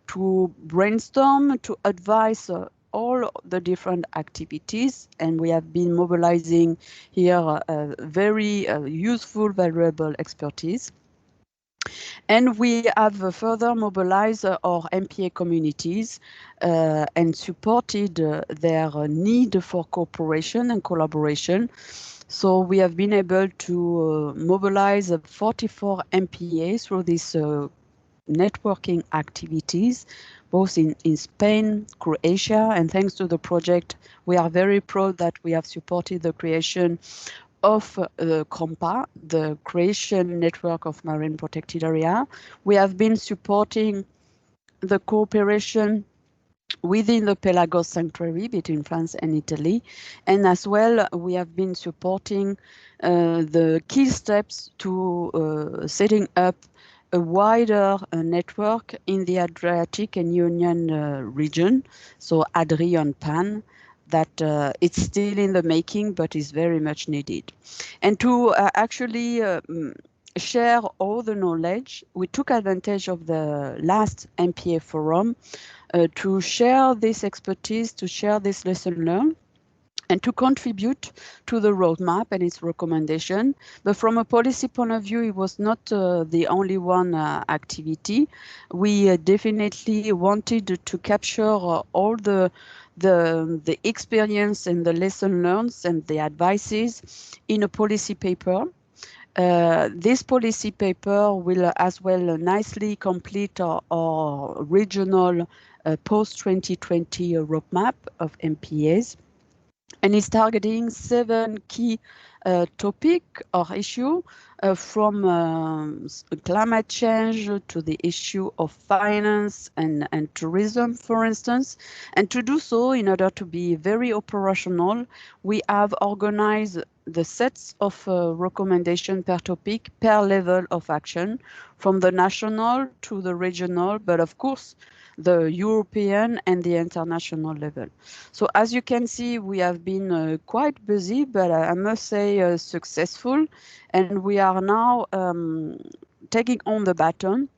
to brainstorm, to advise all the different activities, and we have been mobilizing here very useful, valuable expertise. And we have further mobilized our MPA communities and supported their need for cooperation and collaboration. So we have been able to mobilize 44 MPAs through these networking activities, both in Spain, Croatia, and thanks to the project, we are very proud that we have supported the creation of CROMPA, the Croatian Network of Marine Protected Area. We have been supporting the cooperation within the Pelagos Sanctuary between France and Italy. And as well, we have been supporting the key steps to setting up a wider network in the Adriatic and Ionian region, so Adrian-PAN, that it's still in the making, but is very much needed. And to actually share all the knowledge, we took advantage of the last MPA forum to share this expertise, to share this lesson learned, and to contribute to the roadmap and its recommendation. But from a policy point of view, it was not the only one activity. We definitely wanted to capture all the experience and the lesson learned and the advices in a policy paper. This policy paper will as well nicely complete our regional post-2020 roadmap of MPAs. And it's targeting 7 key topics or issues from climate change to the issue of finance and tourism, for instance. And to do so, in order to be very operational, we have organized the sets of recommendation per topic, per level of action, from the national to the regional, but of course, the European and the international level. So as you can see, we have been quite busy, but I must say successful. And we are now taking on the baton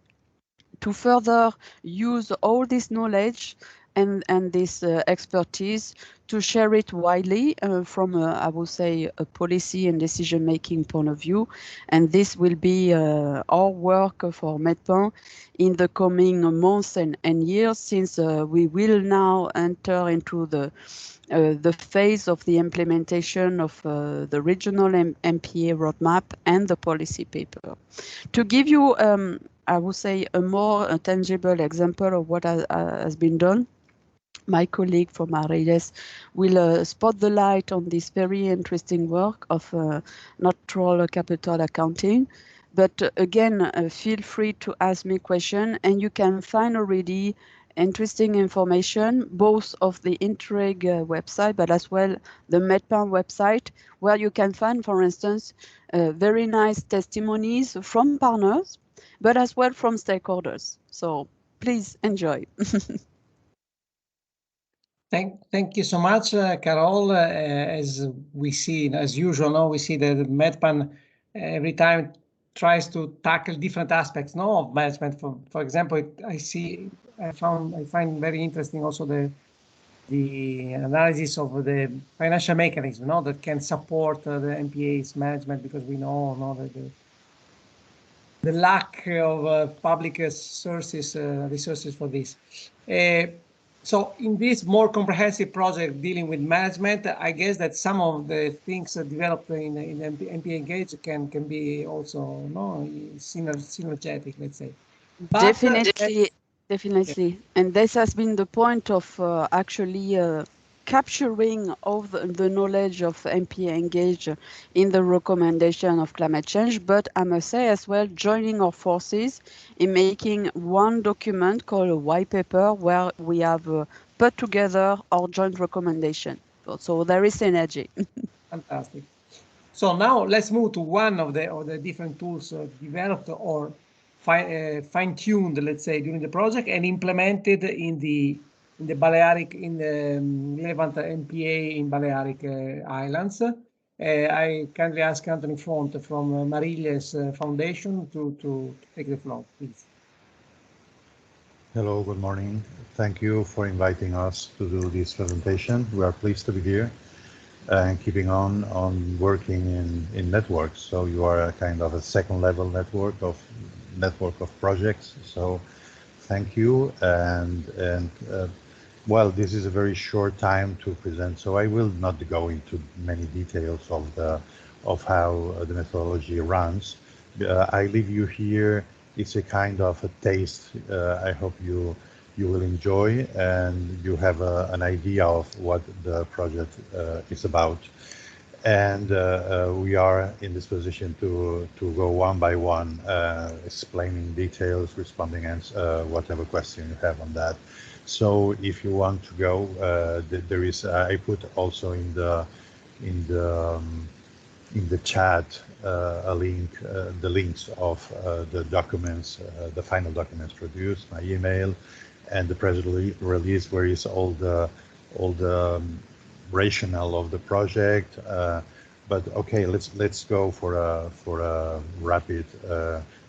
to further use all this knowledge and this expertise to share it widely from, I would say, a policy and decision-making point of view. And this will be our work for MEDPAN in the coming months and years, since we will now enter into the phase of the implementation of the regional MPA roadmap and the policy paper. To give you, I would say, a more tangible example of what has been done, my colleague from Arides will spot the light on this very interesting work of natural capital accounting. But again, feel free to ask me questions, and you can find already interesting information, both of the Interreg website, but as well the MEDPAN website, where you can find, for instance, very nice testimonies from partners, but as well from stakeholders. So please enjoy. Thank you so much, Carol. As we see, as usual, no, we see that MEDPAN every time tries to tackle different aspects, no, of management. For example, I find very interesting also the analysis of the financial mechanism, no, that can support the MPA's management, because we know, no, that the lack of public resources for this. So in this more comprehensive project dealing with management, I guess that some of the things developed in MPA Engage can be also synergetic, let's say. But, definitely. Yeah. And this has been the point of actually capturing all the knowledge of MPA Engage in the recommendation of climate change, but I must say as well, joining our forces in making one document called a white paper, where we have put together our joint recommendation. So there is synergy. Fantastic. So now let's move to one of the different tools developed or fine-tuned, let's say, during the project and implemented in the Balearic, in the Levant MPA in Balearic Islands. I kindly ask Anthony Font from Marilles Foundation to take the floor, please. Hello, good morning. Thank you for inviting us to do this presentation. We are pleased to be here and keeping on working in networks. So you are a kind of a second level network of projects. So thank you. And well, this is a very short time to present, so I will not go into many details of how the methodology runs. I leave you here. It's a kind of a taste. I hope you will enjoy and you have an idea of what the project is about. And we are in this position to go one by one, explaining details, responding to whatever question you have on that. So if you want to go, there is I put also in the chat a link, the links of the documents, the final documents produced, my email, and the press release where is all the rationale of the project. But okay, let's go for a rapid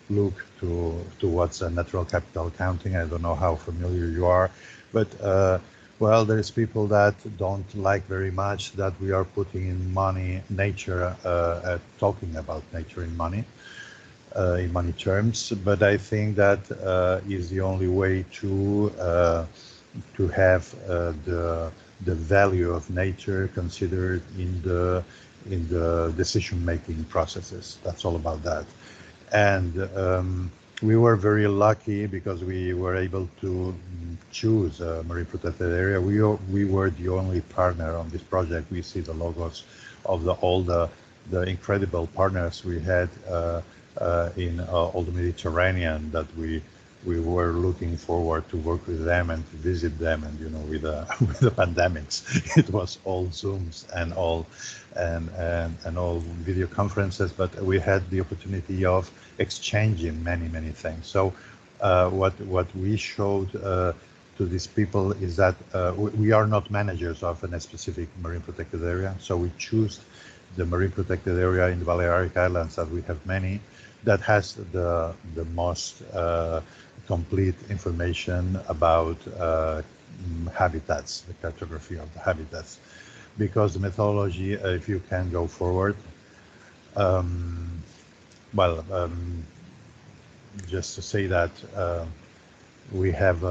look to what's a natural capital accounting. I don't know how familiar you are, but well, there's people that don't like very much that we are putting in money, nature, talking about nature in money terms. But I think that is the only way to have the value of nature considered in the decision-making processes. That's all about that. And we were very lucky because we were able to choose a marine protected area. We were the only partner on this project. We see the logos of all the incredible partners we had in all the Mediterranean that we we were looking forward to work with them and to visit them, and you know, with the with the pandemics, it was all Zooms and all all video conferences. But we had the opportunity of exchanging many things. So what we showed to these people is that we are not managers of a specific marine protected area, so we choose the marine protected area in the Balearic Islands, that we have many, that has the most complete information about habitats, the cartography of the habitats. Because the methodology, if you can go forward, just to say that we have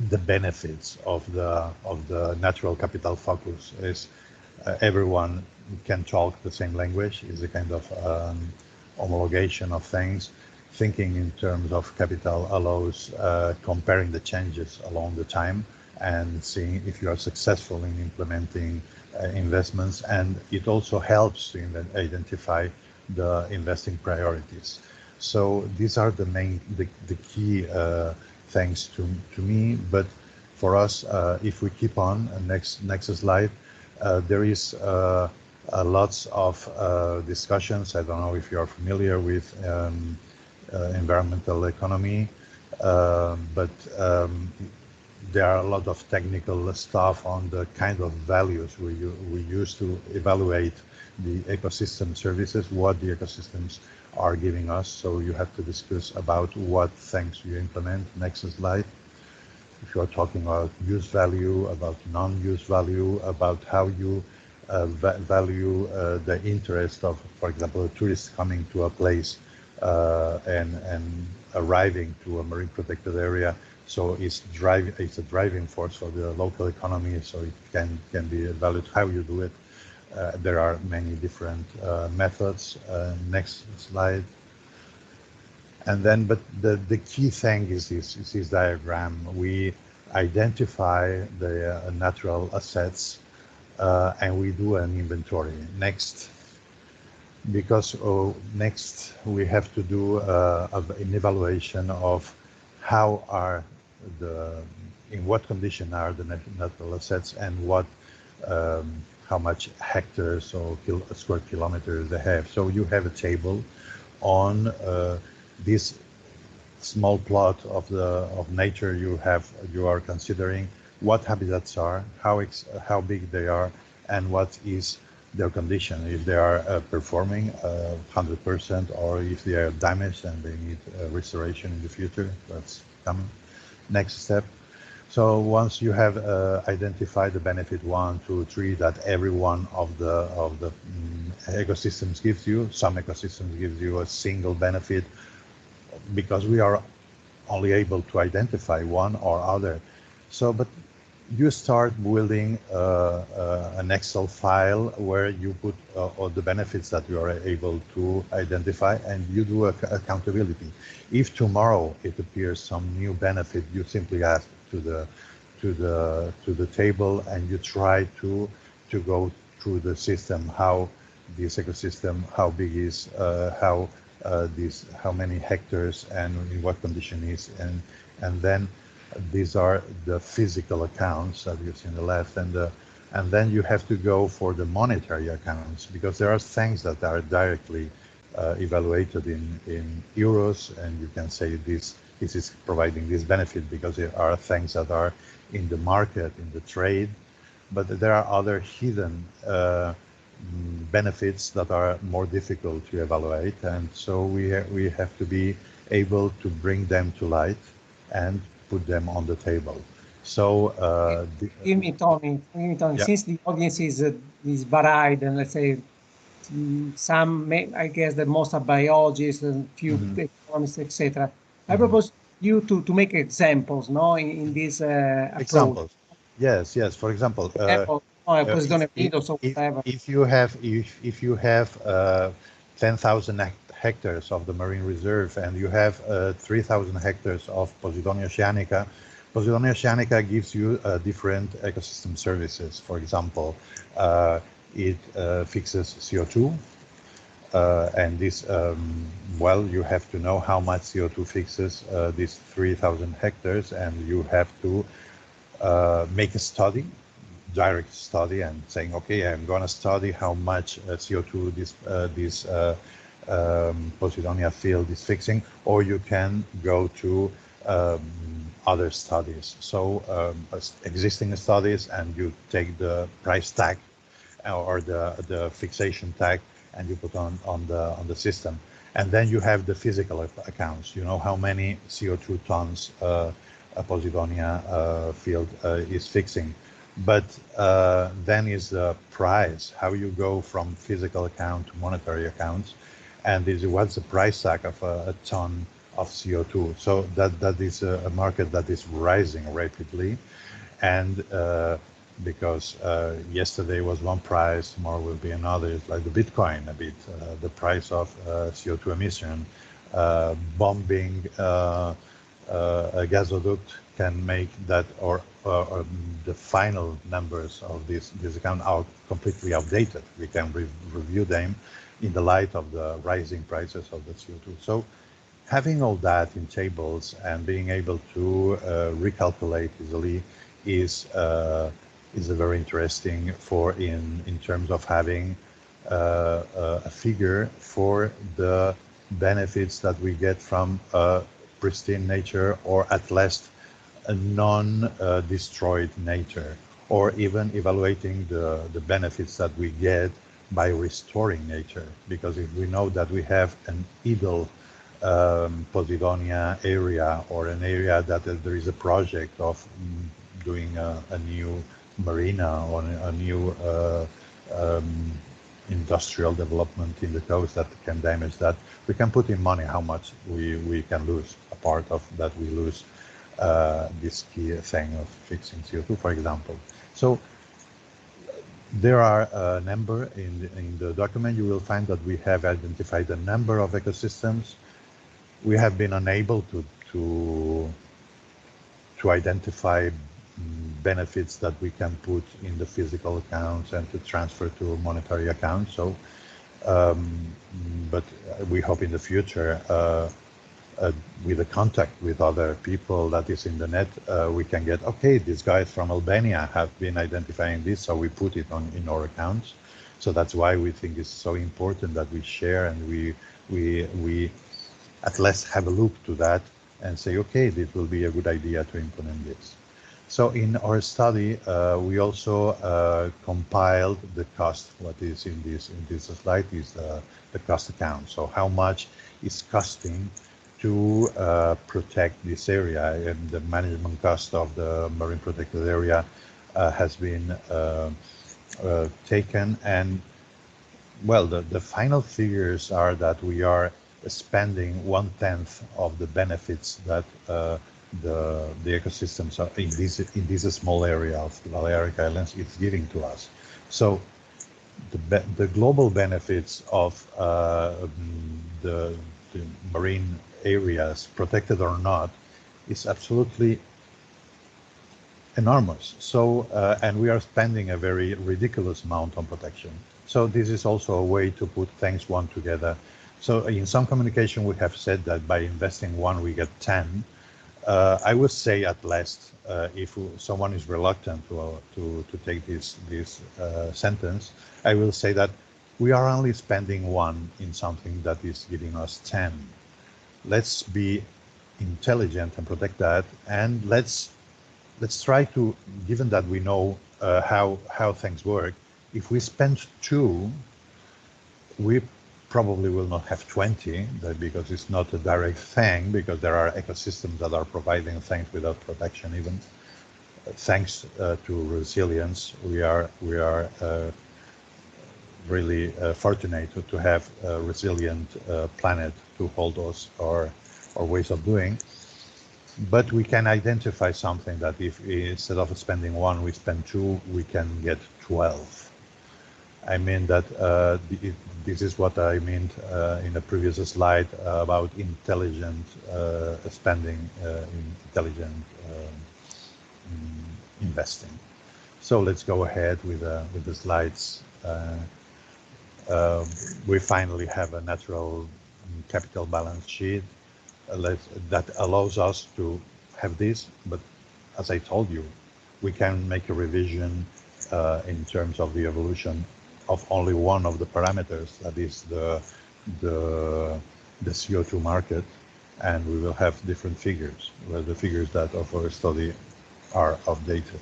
the benefits of the natural capital focus is everyone can talk the same language. Is a kind of homologation of things. Thinking in terms of capital allows comparing the changes along the time and seeing if you are successful in implementing investments, and it also helps to identify the investing priorities. So these are the key things to me. But for us, if we keep on, next slide, there is lots of discussions. I don't know if you are familiar with environmental economy, but there are a lot of technical stuff on the kind of values we use to evaluate the ecosystem services, what the ecosystems are giving us. So you have to discuss about what things you implement. Next slide. If you are talking about use value, about non-use value, about how you value the interest of, for example, a tourist coming to a place and arriving to a marine protected area. So it's a driving force for the local economy. So it can be valued how you do it. There are many different methods. Next slide. And then, but the key thing is this diagram. We identify the natural assets and we do an inventory. Next. Because next we have to do an evaluation of how are in what condition are the natural assets, and what how much hectares or square kilometers they have. So you have a table on this small plot of nature you are considering, what habitats are, how big they are, and what is their condition, if they are performing 100%, or if they are damaged and they need restoration in the future. That's coming. Next step. So once you have identified the benefit 1, 2, 3 that every one of the ecosystems gives you, some ecosystems gives you a single benefit because we are only able to identify one or other. So, but you start building an Excel file where you put all the benefits that you are able to identify, and you do accountability. If tomorrow it appears some new benefit, you simply ask to the table, and you try to go through the system, how this ecosystem, how big is, how many hectares, and in what condition is, and then these are the physical accounts that you see on the left, and then you have to go for the monetary accounts, because there are things that are directly evaluated in euros, and you can say this is providing this benefit because there are things that are in the market, in the trade, but there are other hidden benefits that are more difficult to evaluate, and so we have to be able to bring them to light and put them on the table. So give me Tony. Yeah. Since the audience is varied, and let's say some I guess that most are biologists and few economists, etc. I propose you to make examples, no, in this approach. Examples. Yes. For example, if you have 10,000 hectares of the marine reserve, and you have 3,000 hectares of Posidonia oceanica. Posidonia oceanica gives you different ecosystem services. For example, it fixes CO2. And this, well, you have to know how much CO2 fixes these 3,000 hectares, and you have to make a study, direct study, and saying, okay, I'm going to study how much CO2 this Posidonia field is fixing, or you can go to other studies. So existing studies, and you take the price tag or the fixation tag, and you put on the system. And then you have the physical accounts. You know how many CO2 tons a Posidonia field is fixing. But then is the price, how you go from physical account to monetary accounts, and is what's the price tag of a ton of CO2. So that is a market that is rising rapidly, and because yesterday was one price, tomorrow will be another. It's like the Bitcoin a bit, the price of CO2 emission, bombing a gasoduct can make that, or the final numbers of this account are completely outdated. We can review them in the light of the rising prices of the CO2. So having all that in tables and being able to recalculate easily is very interesting for in terms of having a figure for the benefits that we get from pristine nature, or at least a non-destroyed nature, or even evaluating the benefits that we get by restoring nature. Because if we know that we have an idle Posidonia area, or an area that there is a project of doing a new marina or a new industrial development in the coast that can damage that, we can put in money how much we can lose. A part of that we lose this key thing of fixing CO2, for example. So there are a number in the document. You will find that we have identified a number of ecosystems. We have been unable to identify benefits that we can put in the physical accounts and to transfer to monetary accounts. So, but we hope in the future, with the contact with other people that is in the net, we can get, okay, these guys from Albania have been identifying this, so we put it in our accounts. So that's why we think it's so important that we share, and we at least have a look to that and say, okay, this will be a good idea to implement this. So in our study, we also compiled the cost. What is in this slide is the cost account. So how much is costing to protect this area, and the management cost of the marine protected area has been taken. And well, the final figures are that we are spending 1/10 of the benefits that the ecosystems are in this small area of Balearic Islands is giving to us. So the global benefits of the marine areas, protected or not, is absolutely enormous. So and we are spending a very ridiculous amount on protection. So this is also a way to put things one together. So in some communication we have said that by investing 1 we get 10. I would say at least, if someone is reluctant to take this sentence, I will say that we are only spending 1 in something that is giving us 10. Let's be intelligent and protect that, and let's try to, given that we know how things work, if we spend 2, we probably will not have 20, because it's not a direct thing, because there are ecosystems that are providing things without protection even. Thanks to resilience, we are really fortunate to have a resilient planet to hold us our ways of doing. But we can identify something that if instead of spending 1, we spend 2, we can get 12. I mean that this is what I meant in a previous slide about intelligent spending, intelligent investing. So let's go ahead with the slides. we finally have a natural capital balance sheet that allows us to have this. But as I told you, we can make a revision in terms of the evolution of only one of the parameters, that is the CO2 market, and we will have different figures, where the figures that of our study are outdated.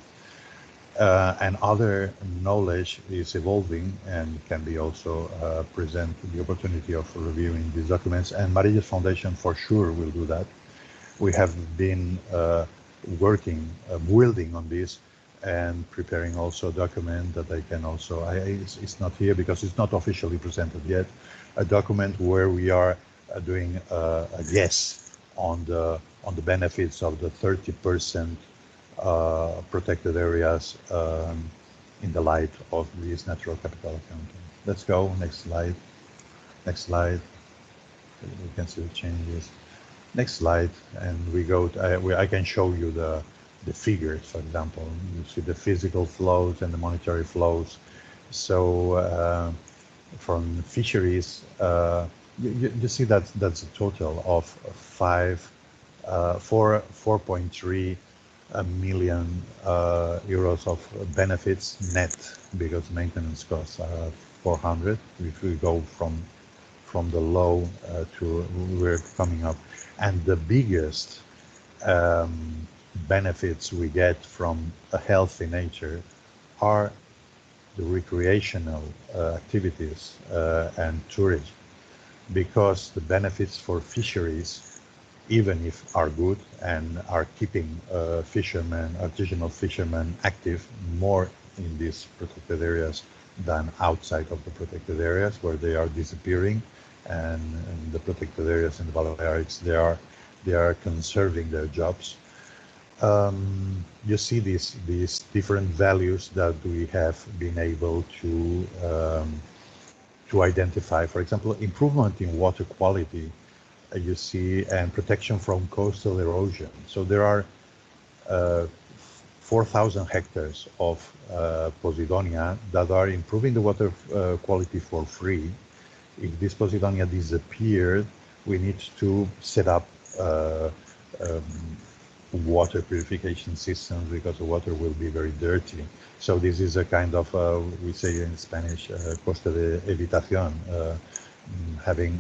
And other knowledge is evolving and can be also present the opportunity of reviewing these documents. And Marilla's Foundation for sure will do that. We have been working, building on this and preparing also a document that I can also, it's not here because it's not officially presented yet, a document where we are doing a guess on the benefits of the 30% protected areas in the light of this natural capital accounting. Let's go, next slide. Next slide. We can see the changes. Next slide, and we go to, I can show you the figures, for example. You see the physical flows and the monetary flows. So from fisheries, you see that's a total of 4.3 million euros of benefits net, because maintenance costs are 400. If we go from the low to we're coming up, and the biggest benefits we get from a healthy nature are the recreational activities and tourism, because the benefits for fisheries, even if are good and are keeping fishermen, artisanal fishermen active more in these protected areas than outside of the protected areas where they are disappearing, and in the protected areas in the Balearics they are conserving their jobs. You see these different values that we have been able to identify. For example, improvement in water quality, you see, and protection from coastal erosion. So there are 4,000 hectares of Posidonia that are improving the water quality for free. If this Posidonia disappeared, we need to set up water purification systems because the water will be very dirty. So this is a kind of, we say in Spanish, coste de evitación, having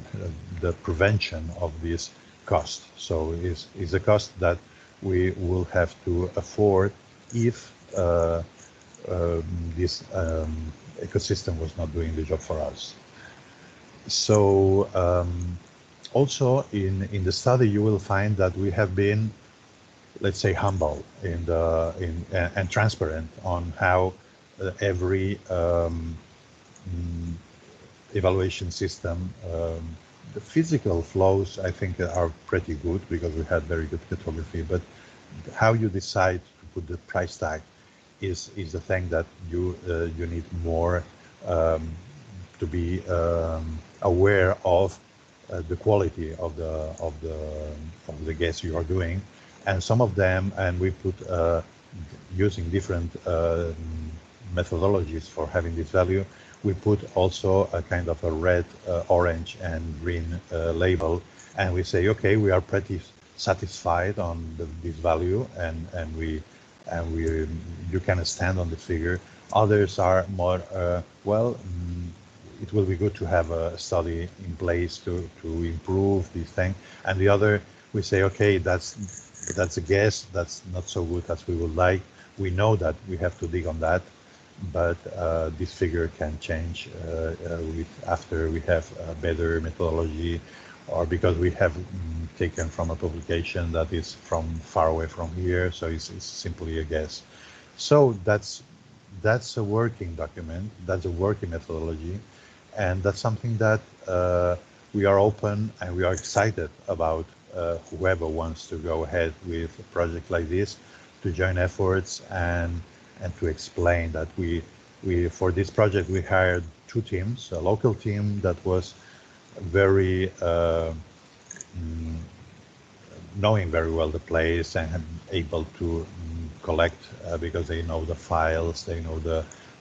the prevention of this cost. So it's a cost that we will have to afford if this ecosystem was not doing the job for us. So also in the study you will find that we have been, let's say, humble and transparent on how every evaluation system, the physical flows, I think, are pretty good because we had very good cartography, but how you decide to put the price tag is the thing that you need more to be aware of the quality of the guess you are doing. And some of them, and we put using different methodologies for having this value, we put also a kind of a red, orange and green label, and we say, okay, we are pretty satisfied on this value, and you can stand on the figure. Others are more, it will be good to have a study in place to improve this thing. And the other, we say, okay, that's a guess, that's not so good as we would like. We know that we have to dig on that, but this figure can change after we have a better methodology, or because we have taken from a publication that is from far away from here, so it's simply a guess. So that's a working document, that's a working methodology, and that's something that we are open and we are excited about. Whoever wants to go ahead with a project like this, to join efforts and to explain that we for this project we hired two teams, a local team that was very knowing very well the place and able to collect because they know the files, they know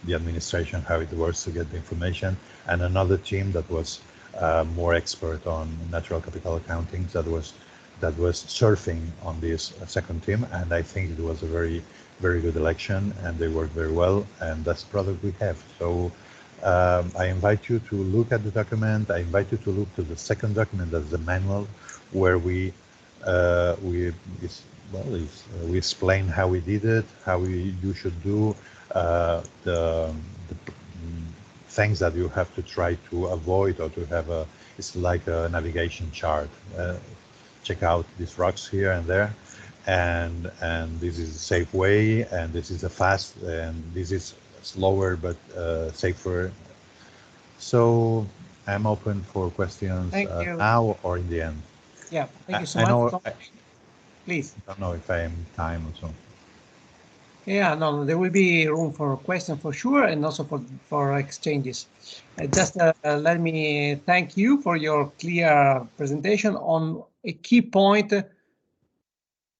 the administration, how it works to get the information, and another team that was more expert on natural capital accounting that was surfing on this second team, and I think it was a very, very good election, and they worked very well, and that's the product we have. So I invite you to look at the document. I invite you to look to the second document, that's the manual, where we explain how we did it, how you should do the things that you have to try to avoid, or to have it's like a navigation chart. Check out these rocks here and there, and this is a safe way, and this is a fast, and this is slower but safer. So I'm open for questions now or in the end. Yeah, thank you so much. Please. I don't know if I am time or so. Yeah, no, there will be room for questions for sure, and also for exchanges. Just let me thank you for your clear presentation on a key point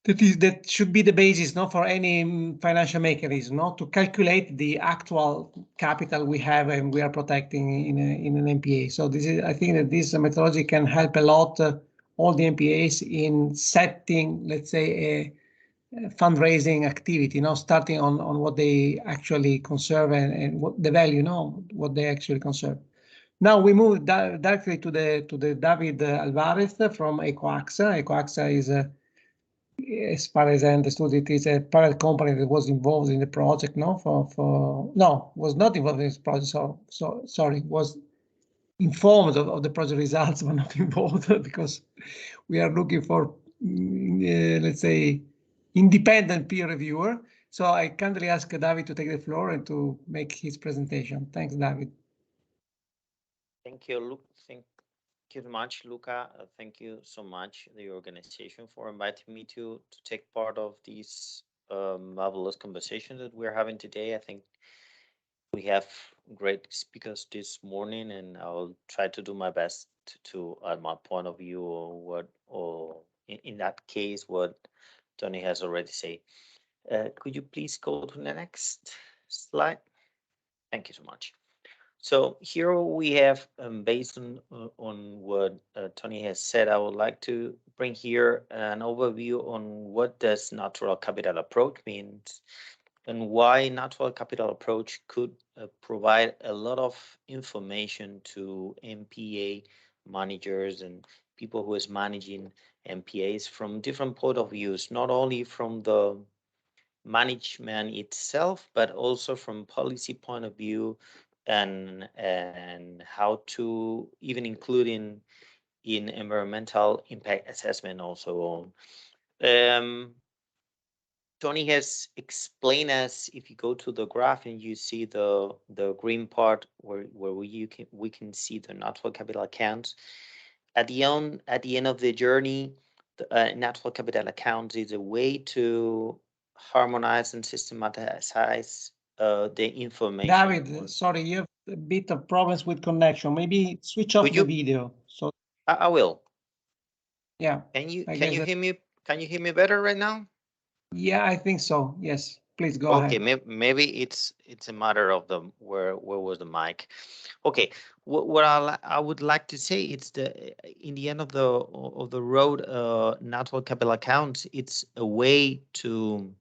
that should be the basis, no, for any financial mechanism, no, to calculate the actual capital we have and we are protecting in an MPA. So this is, I think that this methodology can help a lot all the MPAs in setting, let's say, a fundraising activity, starting on what they actually conserve and what the value, what they actually conserve. Now we move directly to the David Alvarez from Ecoaxa. Ecoaxa is, as far as I understood, it is a private company that was involved in the project. Was not involved in this project. So sorry, was informed of the project results, but not involved, because we are looking for, let's say, independent peer reviewer. So I kindly ask David to take the floor and to make his presentation. Thanks, David. Thank you, Luke. Thank you very much, Luca. Thank you so much, the organization, for inviting me to take part of this marvelous conversation that we're having today. I think we have great speakers this morning, and I'll try to do my best to add my point of view, or in that case, what Tony has already said. Could you please go to the next slide? Thank you so much. So here we have, based on what Tony has said, I would like to bring here an overview on what does natural capital approach means, and why natural capital approach could provide a lot of information to MPA managers and people who is managing MPAs from different point of views, not only from the management itself, but also from policy point of view, and how to even include in environmental impact assessment also on. Tony has explained us, if you go to the graph and you see the green part where we can see the natural capital accounts. At the end of the journey, the natural capital accounts is a way to harmonize and systematize the information. David, sorry, you have a bit of problems with connection. Maybe switch off the video. So I will. Yeah. Can you hear me? Can you hear me better right now? Yeah, I think so. Yes, please go ahead. Okay, maybe it's a matter of the where was the mic. Okay, what I would like to say, it's in the end of the road, natural capital accounts, it's a way to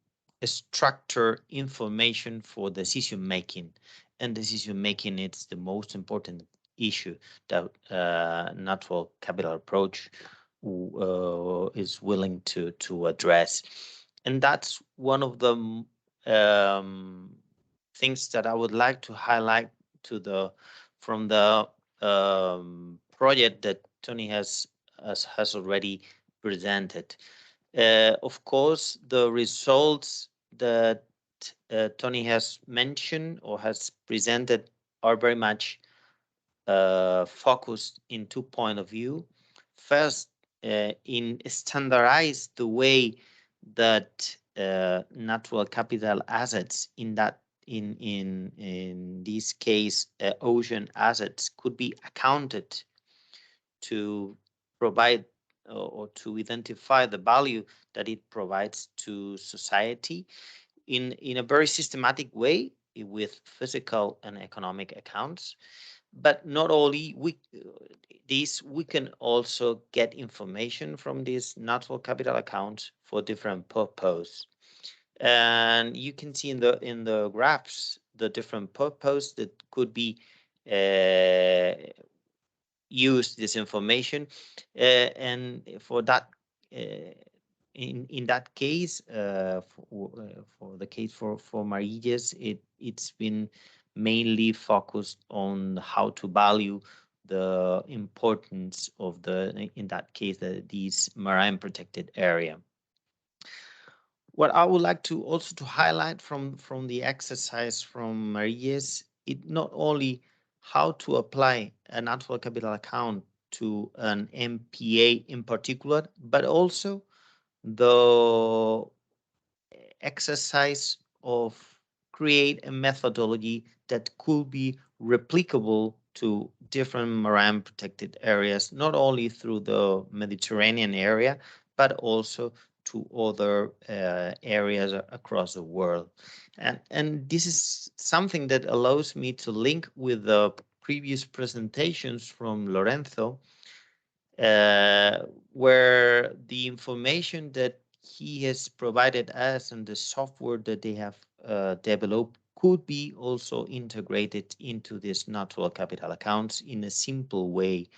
structure information for decision making, and decision making, it's the most important issue that natural capital approach is willing to address. And that's one of the things that I would like to highlight from the project that Tony has already presented. Of course, the results that Tony has mentioned or has presented are very much focused in 2 points of view. First, in standardize the way that natural capital assets, in this case ocean assets, could be accounted to provide or to identify the value that it provides to society in a very systematic way, with physical and economic accounts. But not only we can also get information from these natural capital accounts for different purposes. And you can see in the graphs the different purposes that could be used this information, and for that in that case, for the case for Marillas, it's been mainly focused on how to value the importance of in that case these marine protected area. What I would like to also to highlight from the exercise from Marillas, it not only how to apply a natural capital account to an MPA in particular, but also the exercise of create a methodology that could be replicable to different marine protected areas, not only through the Mediterranean area, but also to other areas across the world. And this is something that allows me to link with the previous presentations from Lorenzo, where the information that he has provided us and the software that they have developed could be also integrated into this natural capital accounts in a simple way.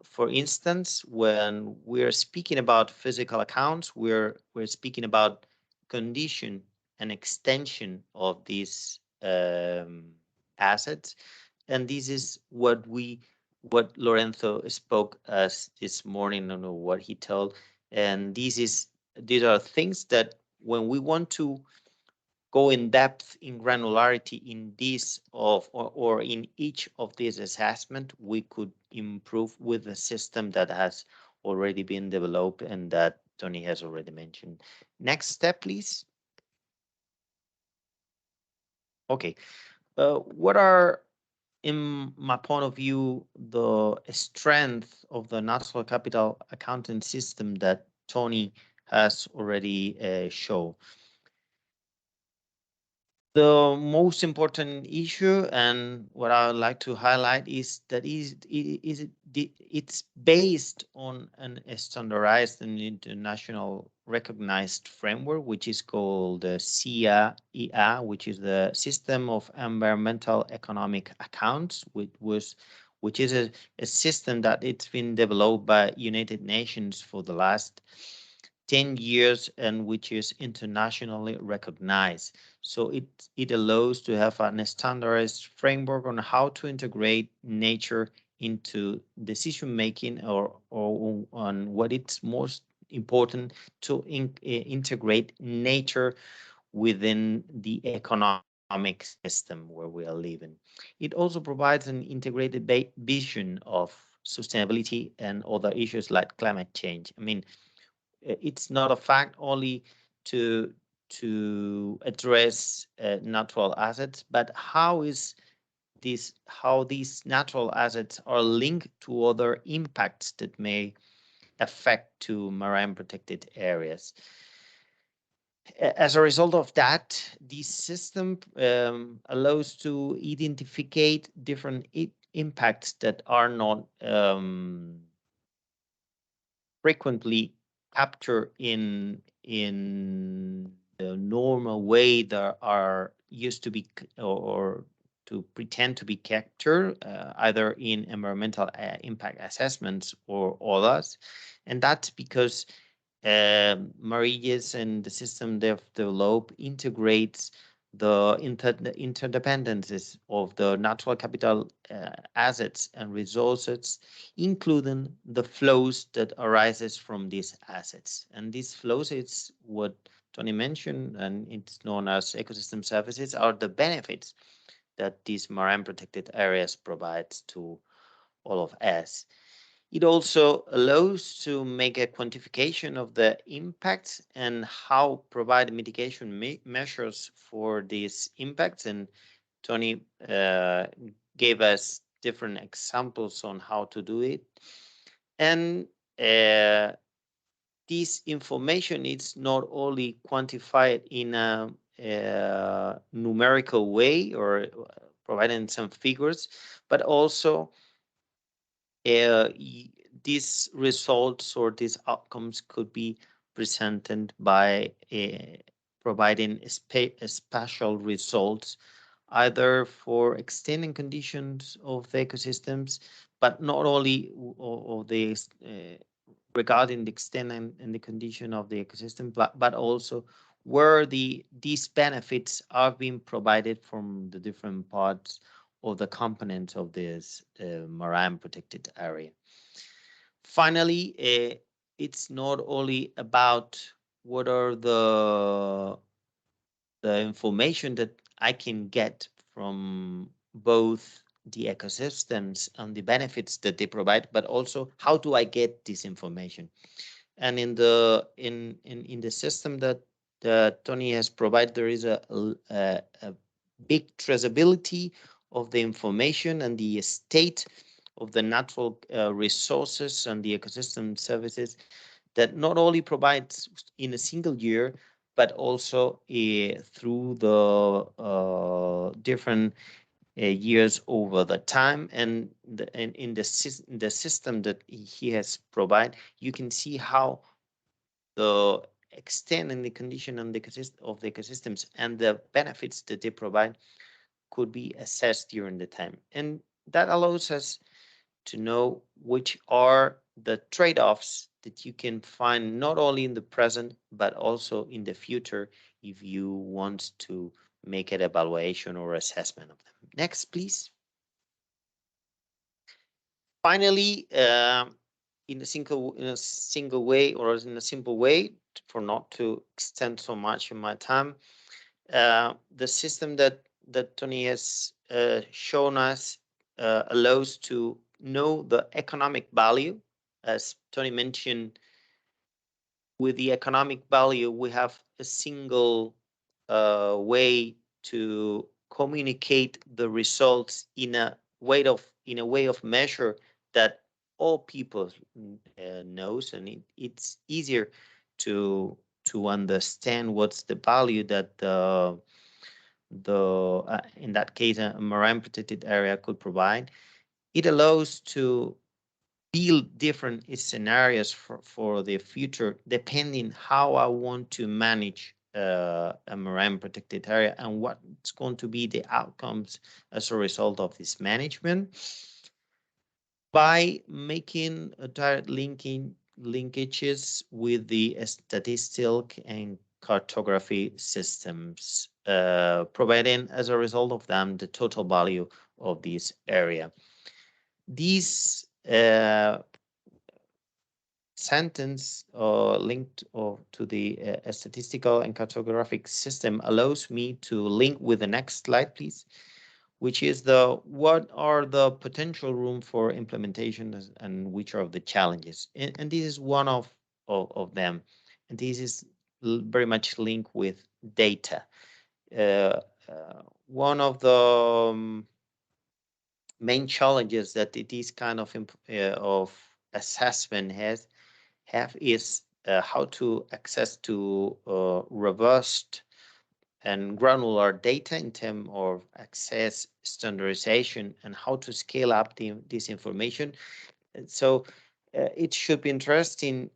For instance, when we're speaking about physical accounts, we're speaking about condition and extension of these assets, and this is what Lorenzo spoke us this morning on what he told, and these are things that when we want to go in depth in granularity in this or in each of these assessment, we could improve with a system that has already been developed and that Tony has already mentioned. Next step, please. Okay, what are, in my point of view, the strength of the natural capital accounting system that Tony has already shown? The most important issue and what I would like to highlight is that it's based on a standardized and international recognized framework, which is called the CSIC, which is the System of Environmental Economic Accounts, which is a system that it's been developed by United Nations for the last 10 years and which is internationally recognized. So it allows to have a standardized framework on how to integrate nature into decision making or on what it's most important to integrate nature within the economic system where we are living. It also provides an integrated vision of sustainability and other issues like climate change. I mean, it's not a fact only to address natural assets, but how these natural assets are linked to other impacts that may affect to marine protected areas. As a result of that, this system allows to identify different impacts that are not frequently captured in the normal way that are used to be or to pretend to be captured, either in environmental impact assessments or others. And that's because Marillas and the system they've developed integrates the interdependencies of the natural capital assets and resources, including the flows that arises from these assets. And these flows, it's what Tony mentioned, and it's known as ecosystem services, are the benefits that these marine protected areas provides to all of us. It also allows to make a quantification of the impacts and how provide mitigation measures for these impacts. And Tony gave us different examples on how to do it. And this information is not only quantified in a numerical way or providing some figures, but also these results or these outcomes could be presented by providing spatial results, either for extending conditions of the ecosystems, but not only of the regarding the extent and the condition of the ecosystem, but also where these benefits are being provided from the different parts of the components of this marine protected area. Finally, it's not only about what are the information that I can get from both the ecosystems and the benefits that they provide, but also how do I get this information? And in the system that Tony has provided, there is a big traceability of the information and the state of the natural resources and the ecosystem services that not only provides in a single year, but also through the different years over the time. And in the system that he has provided, you can see how the extent and the condition and the of the ecosystems and the benefits that they provide could be assessed during the time. And that allows us to know which are the trade-offs that you can find not only in the present, but also in the future if you want to make an evaluation or assessment of them. Next, please. Finally, in a single way or in a simple way, for not to extend so much in my time, the system that Tony has shown us allows to know the economic value. As Tony mentioned, with the economic value, we have a single way to communicate the results in a way of measure that all people knows, and it's easier to understand what's the value that the in that case a marine protected area could provide. It allows to build different scenarios for the future, depending how I want to manage a marine protected area and what's going to be the outcomes as a result of this management. By making a direct linkages with the statistical and cartography systems, providing as a result of them the total value of this area. These sentence linked to the statistical and cartographic system allows me to link with the next slide, please, which is what are the potential room for implementation and which are the challenges. And this is one of them. And this is very much linked with data. One of the main challenges that this kind of assessment have is how to access to robust and granular data in terms of access, standardization, and how to scale up this information. And so it should be interesting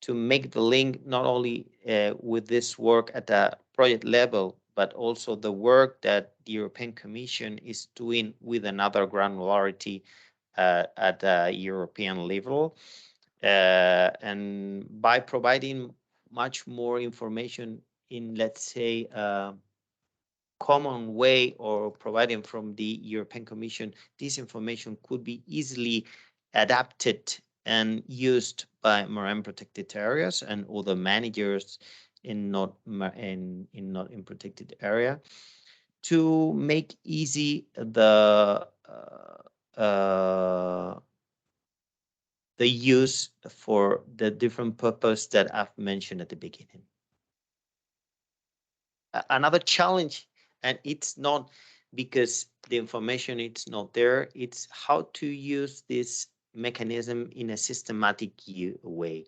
to make the link not only with this work at the project level, but also the work that the European Commission is doing with another granularity at the European level. And by providing much more information in, let's say, common way or providing from the European Commission, this information could be easily adapted and used by marine protected areas and other managers in not protected area to make easy the use for the different purpose that I've mentioned at the beginning. Another challenge, and it's not because the information it's not there, it's how to use this mechanism in a systematic way.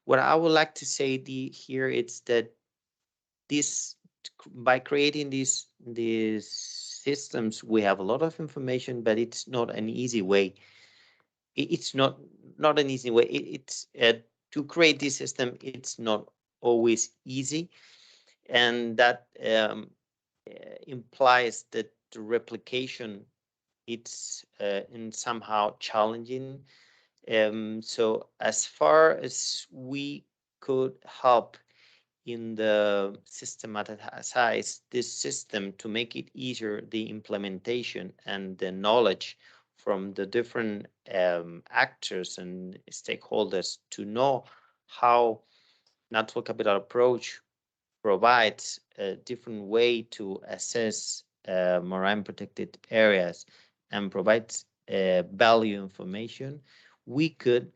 What I would like to say here is that this by creating these systems, we have a lot of information, but it's not an easy way. It's not an easy way. It's to create this system. It's not always easy, and that implies that the replication it's in somehow challenging. So as far as we could help in the systematize this system to make it easier, the implementation and the knowledge from the different actors and stakeholders to know how natural capital approach provides a different way to assess marine protected areas and provides value information, we could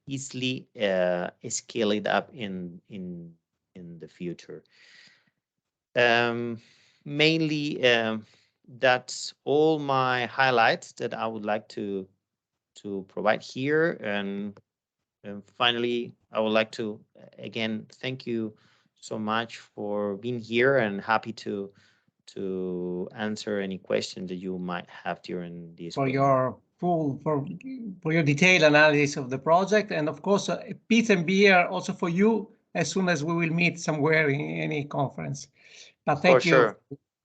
easily scale it up in the future. Mainly, that's all my highlights that I would like to provide here. And finally, I would like to again thank you so much for being here, and happy to answer any questions that you might have during this for webinar. for your detailed analysis of the project, and of course pizza and beer also for you as soon as we will meet somewhere in any conference. But thank you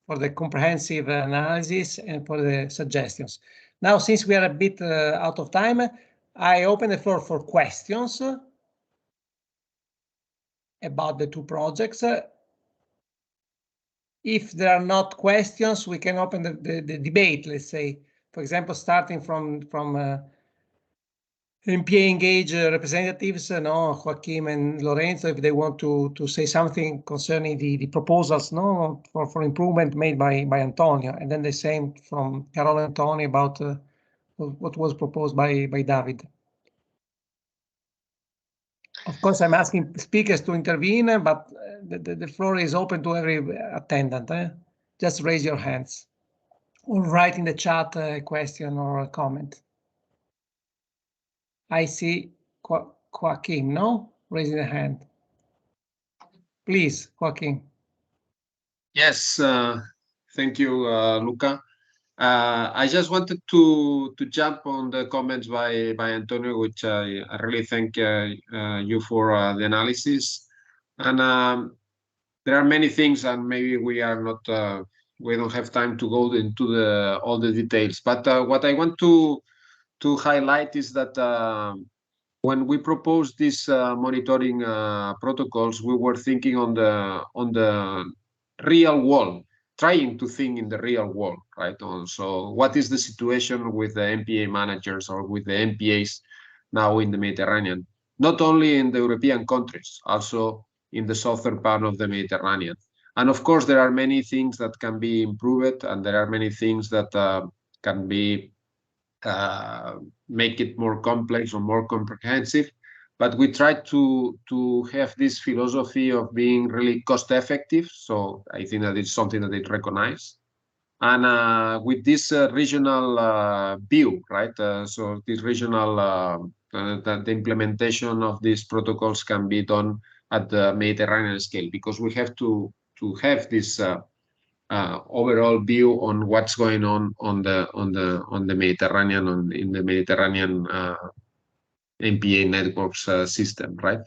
for the comprehensive analysis and for the suggestions. Now, since we are a bit out of time, I open the floor for questions about the two projects. If there are not questions, we can open the debate, let's say, for example, starting from MPA Engage representatives, Joaquim and Lorenzo, if they want to say something concerning the proposals, for improvement made by Antonio, and then the same from Carol and Tony about what was proposed by David. Of course, I'm asking speakers to intervene, but the floor is open to every attendant. Just raise your hands or write in the chat a question or a comment. I see Joaquim, raising a hand. Please, Joaquim. Yes, thank you, Luca. I just wanted to jump on the comments by Antonio, which I really thank you for the analysis. And there are many things, and maybe we don't have time to go into all the details. But what I want to highlight is that when we proposed these monitoring protocols, we were thinking on the real world, trying to think in the real world, right? So what is the situation with the MPA managers or with the MPAs now in the Mediterranean? Not only in the European countries, also in the southern part of the Mediterranean. And of course, there are many things that can be improved, and there are many things that can be make it more complex or more comprehensive. But we try to have this philosophy of being really cost effective. So I think that it's something that they recognize. And with this regional view, right? So this regional, the implementation of these protocols can be done at the Mediterranean scale, because we have to have this overall view on what's going on the Mediterranean, in the Mediterranean MPA networks system, right?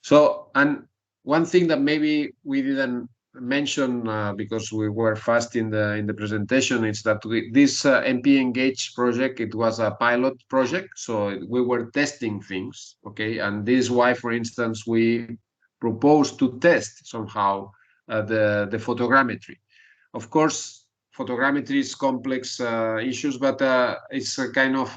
So, and one thing that maybe we didn't mention because we were fast in the presentation is that this MPA Engage project, it was a pilot project, so we were testing things, okay? And this is why, for instance, we proposed to test somehow the photogrammetry. Of course, photogrammetry is complex issues, but it's a kind of,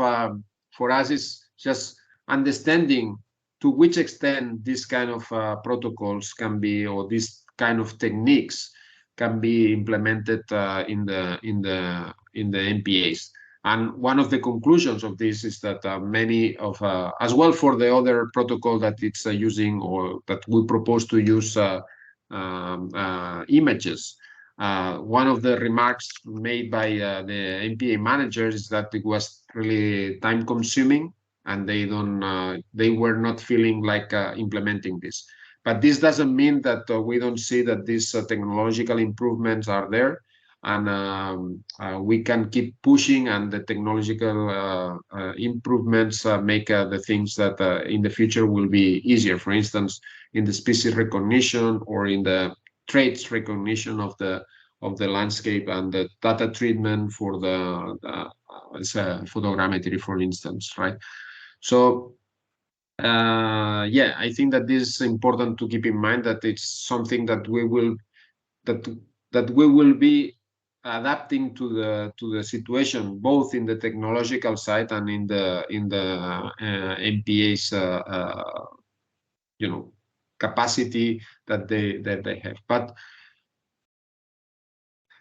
for us, it's just understanding to which extent this kind of protocols can be, or this kind of techniques can be implemented in the MPAs. And one of the conclusions of this is that many of, as well for the other protocol that it's using, or that we propose to use images. One of the remarks made by the MPA managers is that it was really time consuming, and they were not feeling like implementing this. But this doesn't mean that we don't see that these technological improvements are there, and we can keep pushing, and the technological improvements make the things that in the future will be easier. For instance, in the species recognition or in the traits recognition of the landscape, and the data treatment for the photogrammetry, for instance, right? So yeah, I think that this is important to keep in mind, that it's something that we will be adapting to the situation, both in the technological side and in the MPAs, capacity that they have. But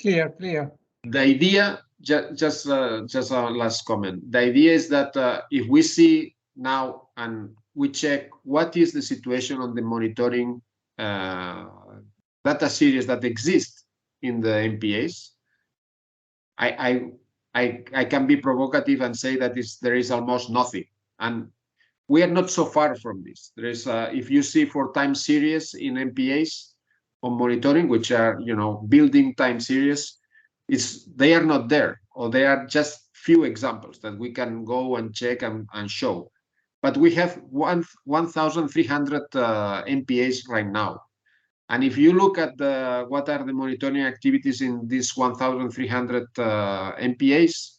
Clear. The idea, just a last comment. The idea is that if we see now and we check what is the situation on the monitoring data series that exist in the MPAs, I can be provocative and say that there is almost nothing, and we are not so far from this. There is, if you see for time series in MPAs on monitoring, which are building time series, they are not there, or they are just few examples that we can go and check and show. But we have 1,300 MPAs right now. And if you look at what are the monitoring activities in these 1,300 MPAs,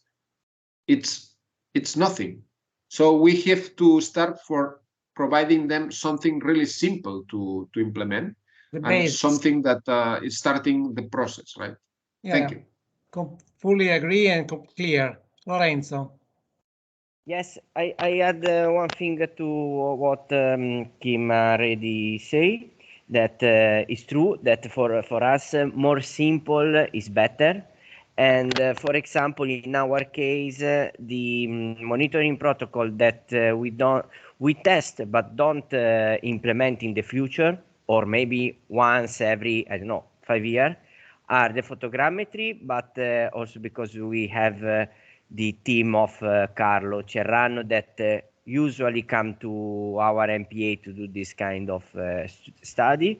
it's nothing. So we have to start for providing them something really simple to implement, and something that is starting the process, right? Yeah. Thank you. Fully agree and clear. Lorenzo. Yes, I add one thing to what Kim already said. That is true, that for us more simple is better. And for example, in our case, the monitoring protocol that we test but don't implement in the future, or maybe once every, I don't know, 5 years, are the photogrammetry, but also because we have the team of Carlo Cerrano that usually come to our MPA to do this kind of study,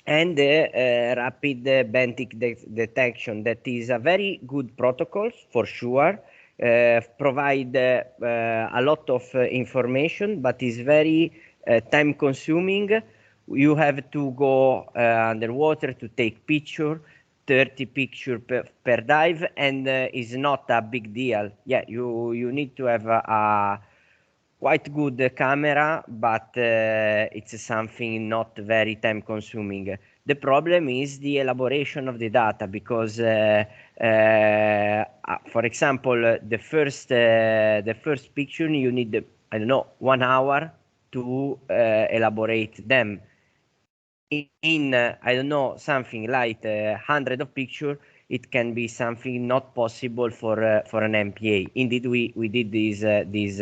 and the rapid benthic detection, that is a very good protocol for sure, provide a lot of information, but is very time consuming. You have to go underwater to take picture, 30 pictures per dive, and is not a big deal. Yeah, you need to have a quite good camera, but it's something not very time consuming. The problem is the elaboration of the data, because for example, the first picture you need, I don't know, 1 hour to elaborate them. In I don't know, something like 100 of picture, it can be something not possible for an MPA. Indeed, we did this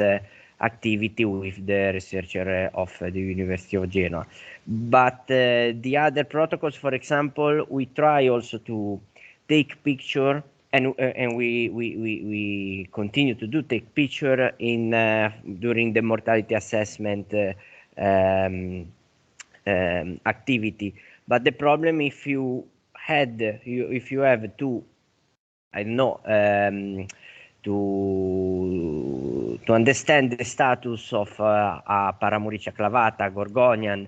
activity with the researcher of the University of Genoa. But the other protocols, for example, we try also to take picture, and we continue to take picture in during the mortality assessment activity. But the problem, if you have to, I don't know, to understand the status of a Paramuricia clavata, Gorgonian,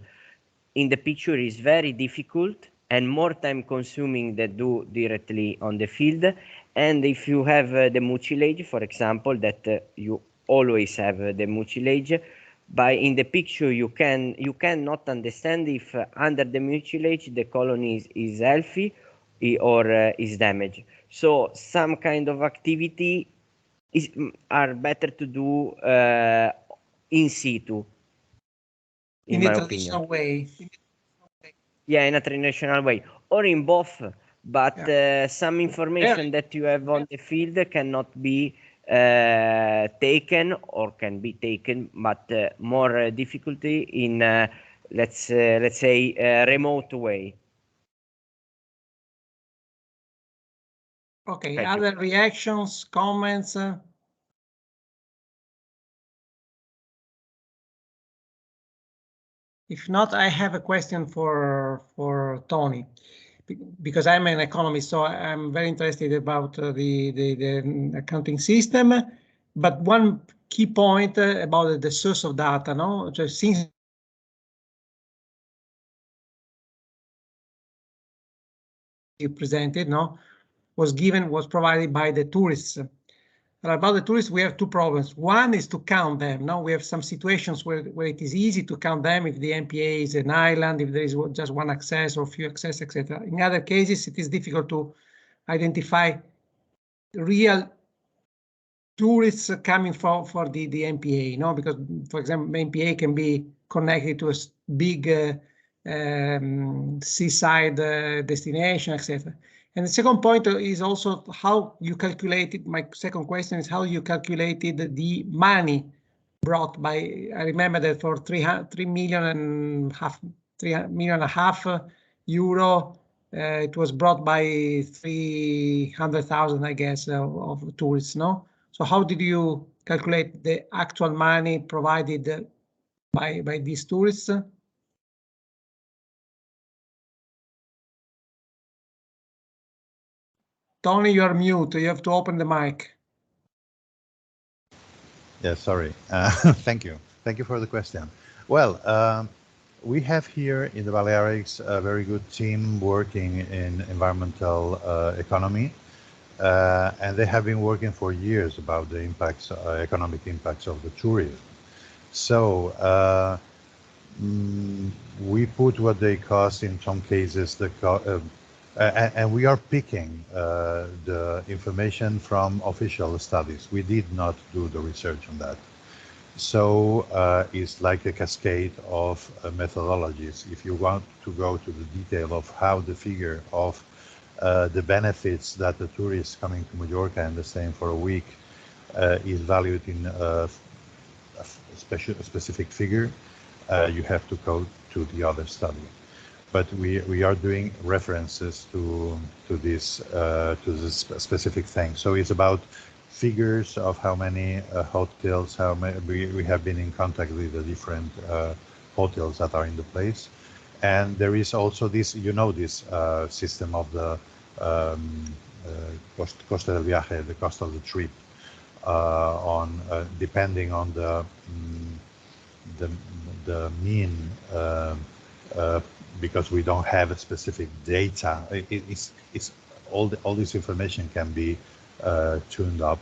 in the picture is very difficult and more time consuming than do directly on the field. And if you have the mucilage, for example, that you always have the mucilage, in the picture you cannot understand if under the mucilage the colony is healthy or is damaged. So some kind of activity are better to do in situ, in my opinion. Way. Yeah, in a traditional way, or in both. But some information that you have on the field cannot be taken, or can be taken, but more difficulty in let's say remote way. Okay. Other reactions, comments? If not, I have a question for Tony, because I'm an economist, so I'm very interested about the accounting system. But one key point about the source of data, no? So since you presented, no, was provided by the tourists. About the tourists, we have two problems. One is to count them. Now we have some situations where it is easy to count them if the MPA is an island, if there is just one access or few access, etc. In other cases, it is difficult to identify real tourists coming for the MPA, no? Because, for example, MPA can be connected to a big seaside destination, etc. And the second point is also how you calculated. My second question is how you calculated the money brought by. I remember that for 3.5 million euro, it was brought by 300,000, I guess, of tourists. No. So how did you calculate the actual money provided by these tourists? Tony, you are mute. You have to open the mic. Yeah, sorry. Thank you. Thank you for the question. Well, we have here in the Balearics a very good team working in environmental economy, and they have been working for years about the impacts, economic impacts of the tourism. So we put what they cost in some cases, and we are picking the information from official studies. We did not do the research on that. So it's like a cascade of methodologies. If you want to go to the detail of how the figure of the benefits that the tourists coming to Mallorca and staying for a week is valued in a specific figure, you have to go to the other study. But we are doing references to this specific thing. So it's about figures of how many hotels, how many we have been in contact with the different hotels that are in the place, and there is also this, you know, this system of the costo del viaje, the cost of the trip, on depending on the mean. Because we don't have a specific data, it's all this information can be tuned up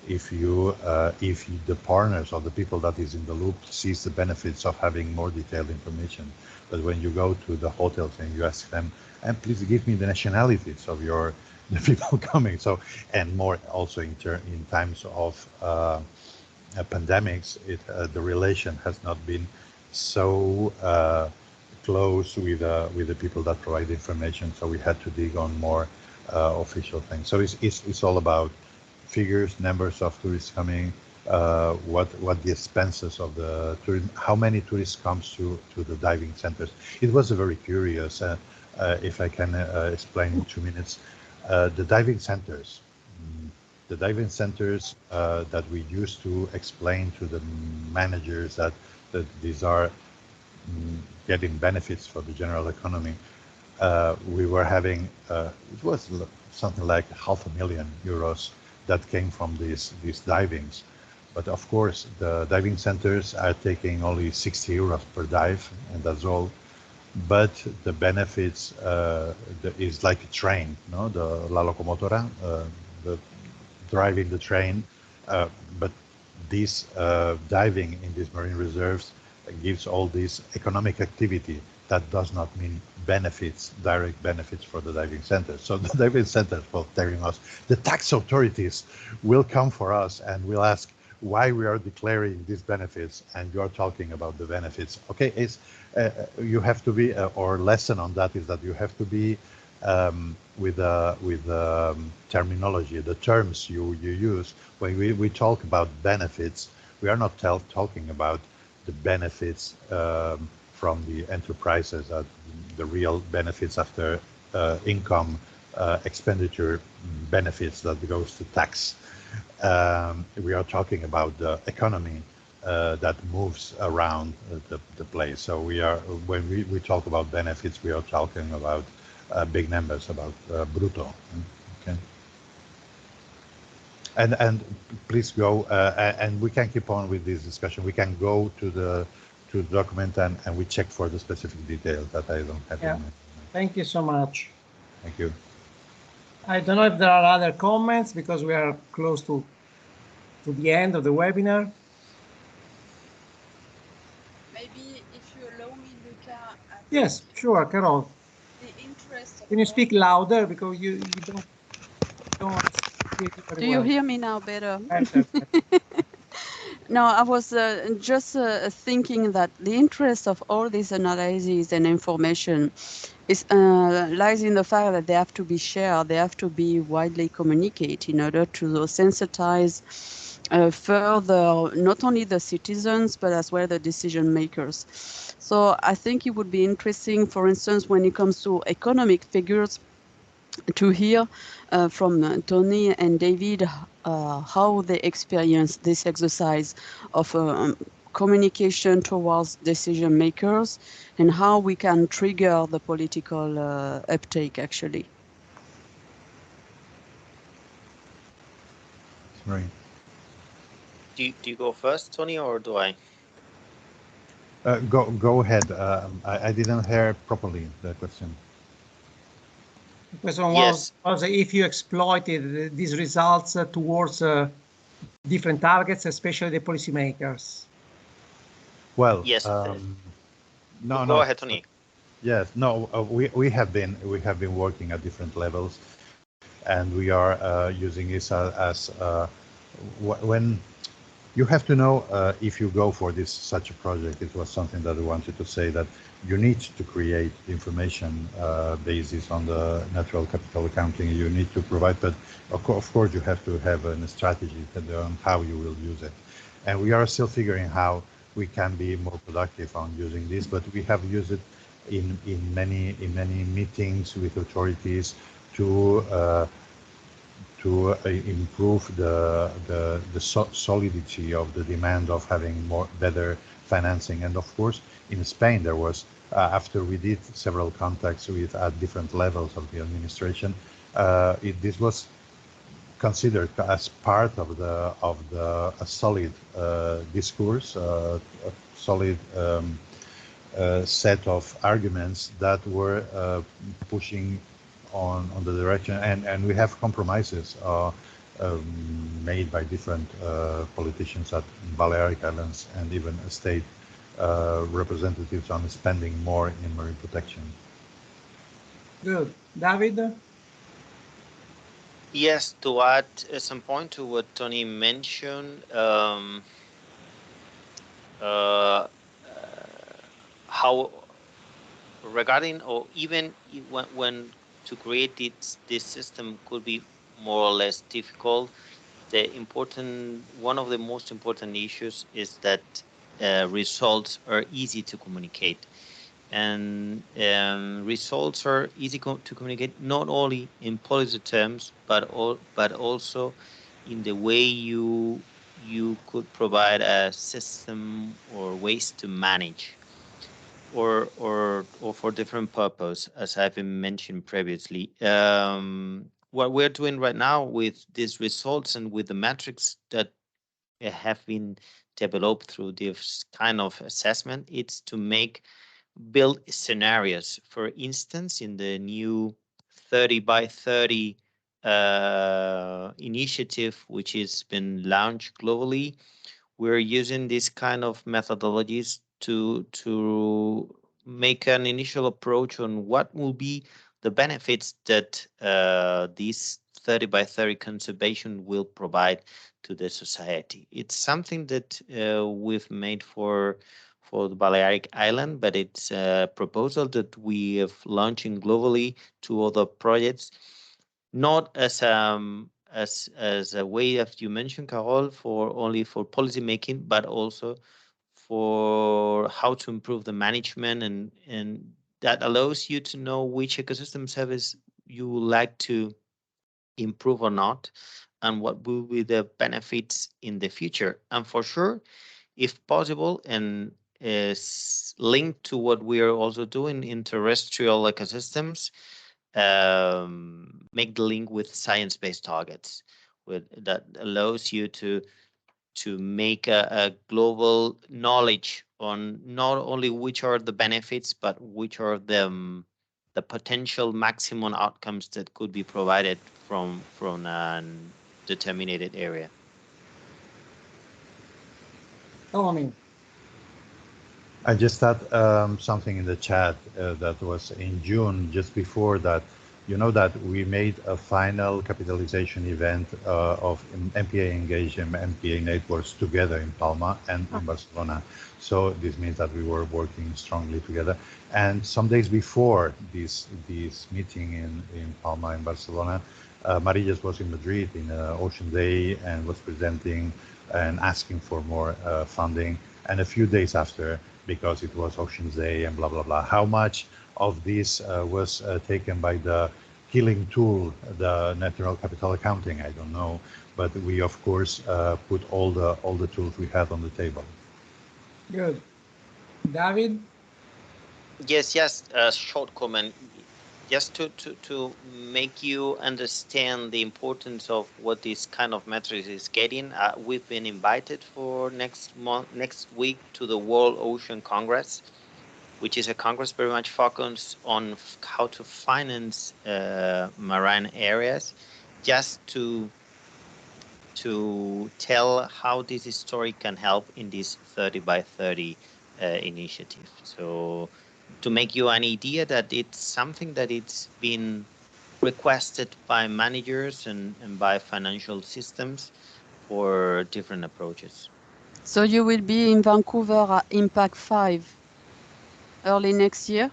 if the partners or the people that is in the loop sees the benefits of having more detailed information. But when you go to the hotels and you ask them, and please give me the nationalities of the people coming. So, and more also in times of pandemics, the relation has not been so close with the people that provide information, so we had to dig on more official things. So it's all about figures, numbers of tourists coming, what the expenses of the tourism, how many tourists comes to the diving centers. It was a very curious, if I can explain in 2 minutes, the diving centers. The diving centers that we used to explain to the managers that these are getting benefits for the general economy. We were having, it was something like €500,000 that came from these divings. But of course, the diving centers are taking only €60 per dive, and that's all. But the benefits is like a train, no? La locomotora, the driving the train. But this diving in these marine reserves gives all this economic activity that does not mean benefits, direct benefits for the diving centers. So the diving centers will telling us, the tax authorities will come for us and will ask why we are declaring these benefits and you are talking about the benefits. Okay, you have to be, or lesson on that is that you have to be with terminology, the terms you use. When we talk about benefits, we are not talking about the benefits from the enterprises, the real benefits after income, expenditure benefits that goes to tax. We are talking about the economy that moves around the place. So when we talk about benefits, we are talking about big numbers, about brutto. Okay. And please go, and we can keep on with this discussion. We can go to the document and we check for the specific details that I don't have. Yeah. Thank you so much. Thank you. I don't know if there are other comments because we are close to the end of the webinar. Maybe if you allow me, Luca. Yes, sure, Carol. The interest. Can you speak louder because you don't hear you very Do you well. hear me now better? Better. No, I was just thinking that the interest of all these analyses and information is lies in the fact that they have to be shared, they have to be widely communicated in order to sensitize further not only the citizens but as well the decision makers. So I think it would be interesting, for instance, when it comes to economic figures, to hear from Tony and David how they experience this exercise of communication towards decision makers and how we can trigger the political uptake actually. Right. Do you go first, Tony, or do I? Go ahead. I didn't hear properly the question. The question Yes. was if you exploited these results towards different targets, especially the policymakers. Well, Yes. no. Go ahead, Tony. Yes, no. We have been working at different levels, and we are using this as when you have to know if you go for such a project. It was something that I wanted to say, that you need to create information basis on the natural capital accounting. You need to provide, but of course you have to have a strategy on how you will use it. And we are still figuring how we can be more productive on using this, but we have used it in many meetings with authorities to improve the solidity of the demand of having better financing. And of course, in Spain, there was after we did several contacts at different levels of the administration, this was considered as part of a solid discourse, a solid set of arguments that were pushing on the direction, and we have compromises made by different politicians at Balearic Islands and even state representatives on spending more in marine protection. Good. David? Yes, to add some point to what Tony mentioned, how regarding, or even when to create this system could be more or less difficult. One of the most important issues is that results are easy to communicate, and results are easy to communicate not only in policy terms but also in the way you could provide a system or ways to manage, or for different purpose, as I've been mentioned previously. What we're doing right now with these results and with the metrics that have been developed through this kind of assessment, it's to build scenarios. For instance, in the new 30 by 30 initiative, which has been launched globally, we're using this kind of methodologies to make an initial approach on what will be the benefits that this 30 by 30 conservation will provide to the society. It's something that we've made for the Balearic Island, but it's a proposal that we have launching globally to other projects, not as a way, as you mentioned, Carol, only for policy making, but also for how to improve the management, and that allows you to know which ecosystem service you would like to improve or not, and what will be the benefits in the future. And for sure, if possible, and is linked to what we are also doing in terrestrial ecosystems, make the link with science-based targets, that allows you to make a global knowledge on not only which are the benefits, but which are the potential maximum outcomes that could be provided from a determined area. I just had something in the chat that was in June, just before that. You know that we made a final capitalization event of MPA Engage and MPA networks together in Palma and in Barcelona. So this means that we were working strongly together. And some days before this meeting in Palma and Barcelona, Marillas was in Madrid in Ocean Day and was presenting and asking for more funding. And a few days after, because it was Ocean's Day and blah, blah, blah. How much of this was taken by the killing tool, the natural capital accounting? I don't know. But we, of course, put all the tools we had on the table. Good. David? Yes, a short comment. Just to make you understand the importance of what this kind of metrics is getting, we've been invited for next week to the World Ocean Congress, which is a congress very much focused on how to finance marine areas, just to tell how this story can help in this 30 by 30 initiative. So, to make you an idea that it's something that it's been requested by managers and by financial systems for different approaches. So you will be in Vancouver at Impact 5 early next year?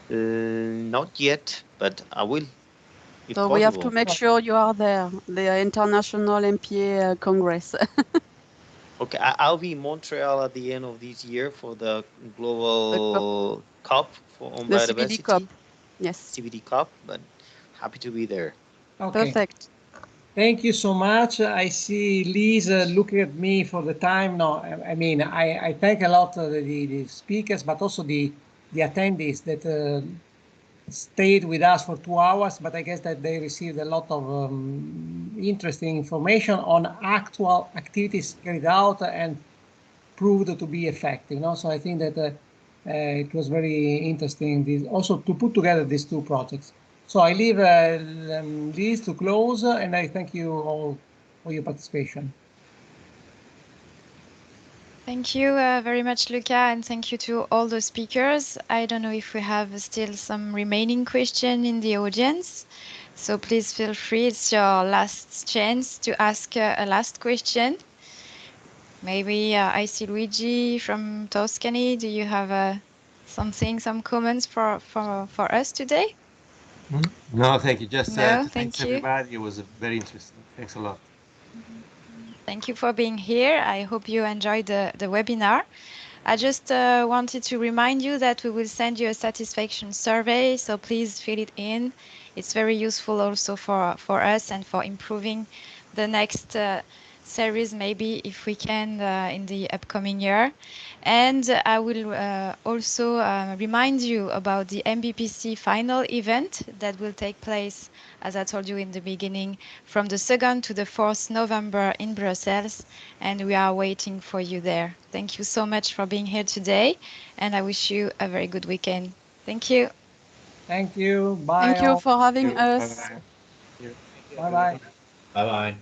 Not yet, but I will. So possible. we have to make sure you are there, the International MPA Congress. Okay, I'll be in Montreal at the end of this year for the Global COP on the Biodiversity. CBD COP, yes. CBD COP, but happy to be there. Okay. Perfect. Thank you so much. I see Liz looking at me for the time. No, I mean, I thank a lot the speakers, but also the attendees that stayed with us for 2 hours, but I guess that they received a lot of interesting information on actual activities carried out and proved to be effective. So I think that it was very interesting also to put together these two projects. So I leave Liz to close, and I thank you all for your participation. Thank you very much, Luca, and thank you to all the speakers. I don't know if we have still some remaining question in the audience, so please feel free. It's your last chance to ask a last question. Maybe I see Luigi from Tuscany. Do you have some comments for us today? No, thank you. Just No, thanks everybody. It was very interesting. Thanks a lot. Thank you for being here. I hope you enjoyed the webinar. I just wanted to remind you that we will send you a satisfaction survey, so please fill it in. It's very useful also for us and for improving the next series, maybe if we can in the upcoming year. And I will also remind you about the MBPC final event that will take place, as I told you in the beginning, from the 2nd to the 4th November in Brussels, and we are waiting for you there. Thank you so much for being here today, and I wish you a very good weekend. Thank you. Thank you. Bye. Thank you for having us. Bye-bye. Bye-bye. Bye-bye.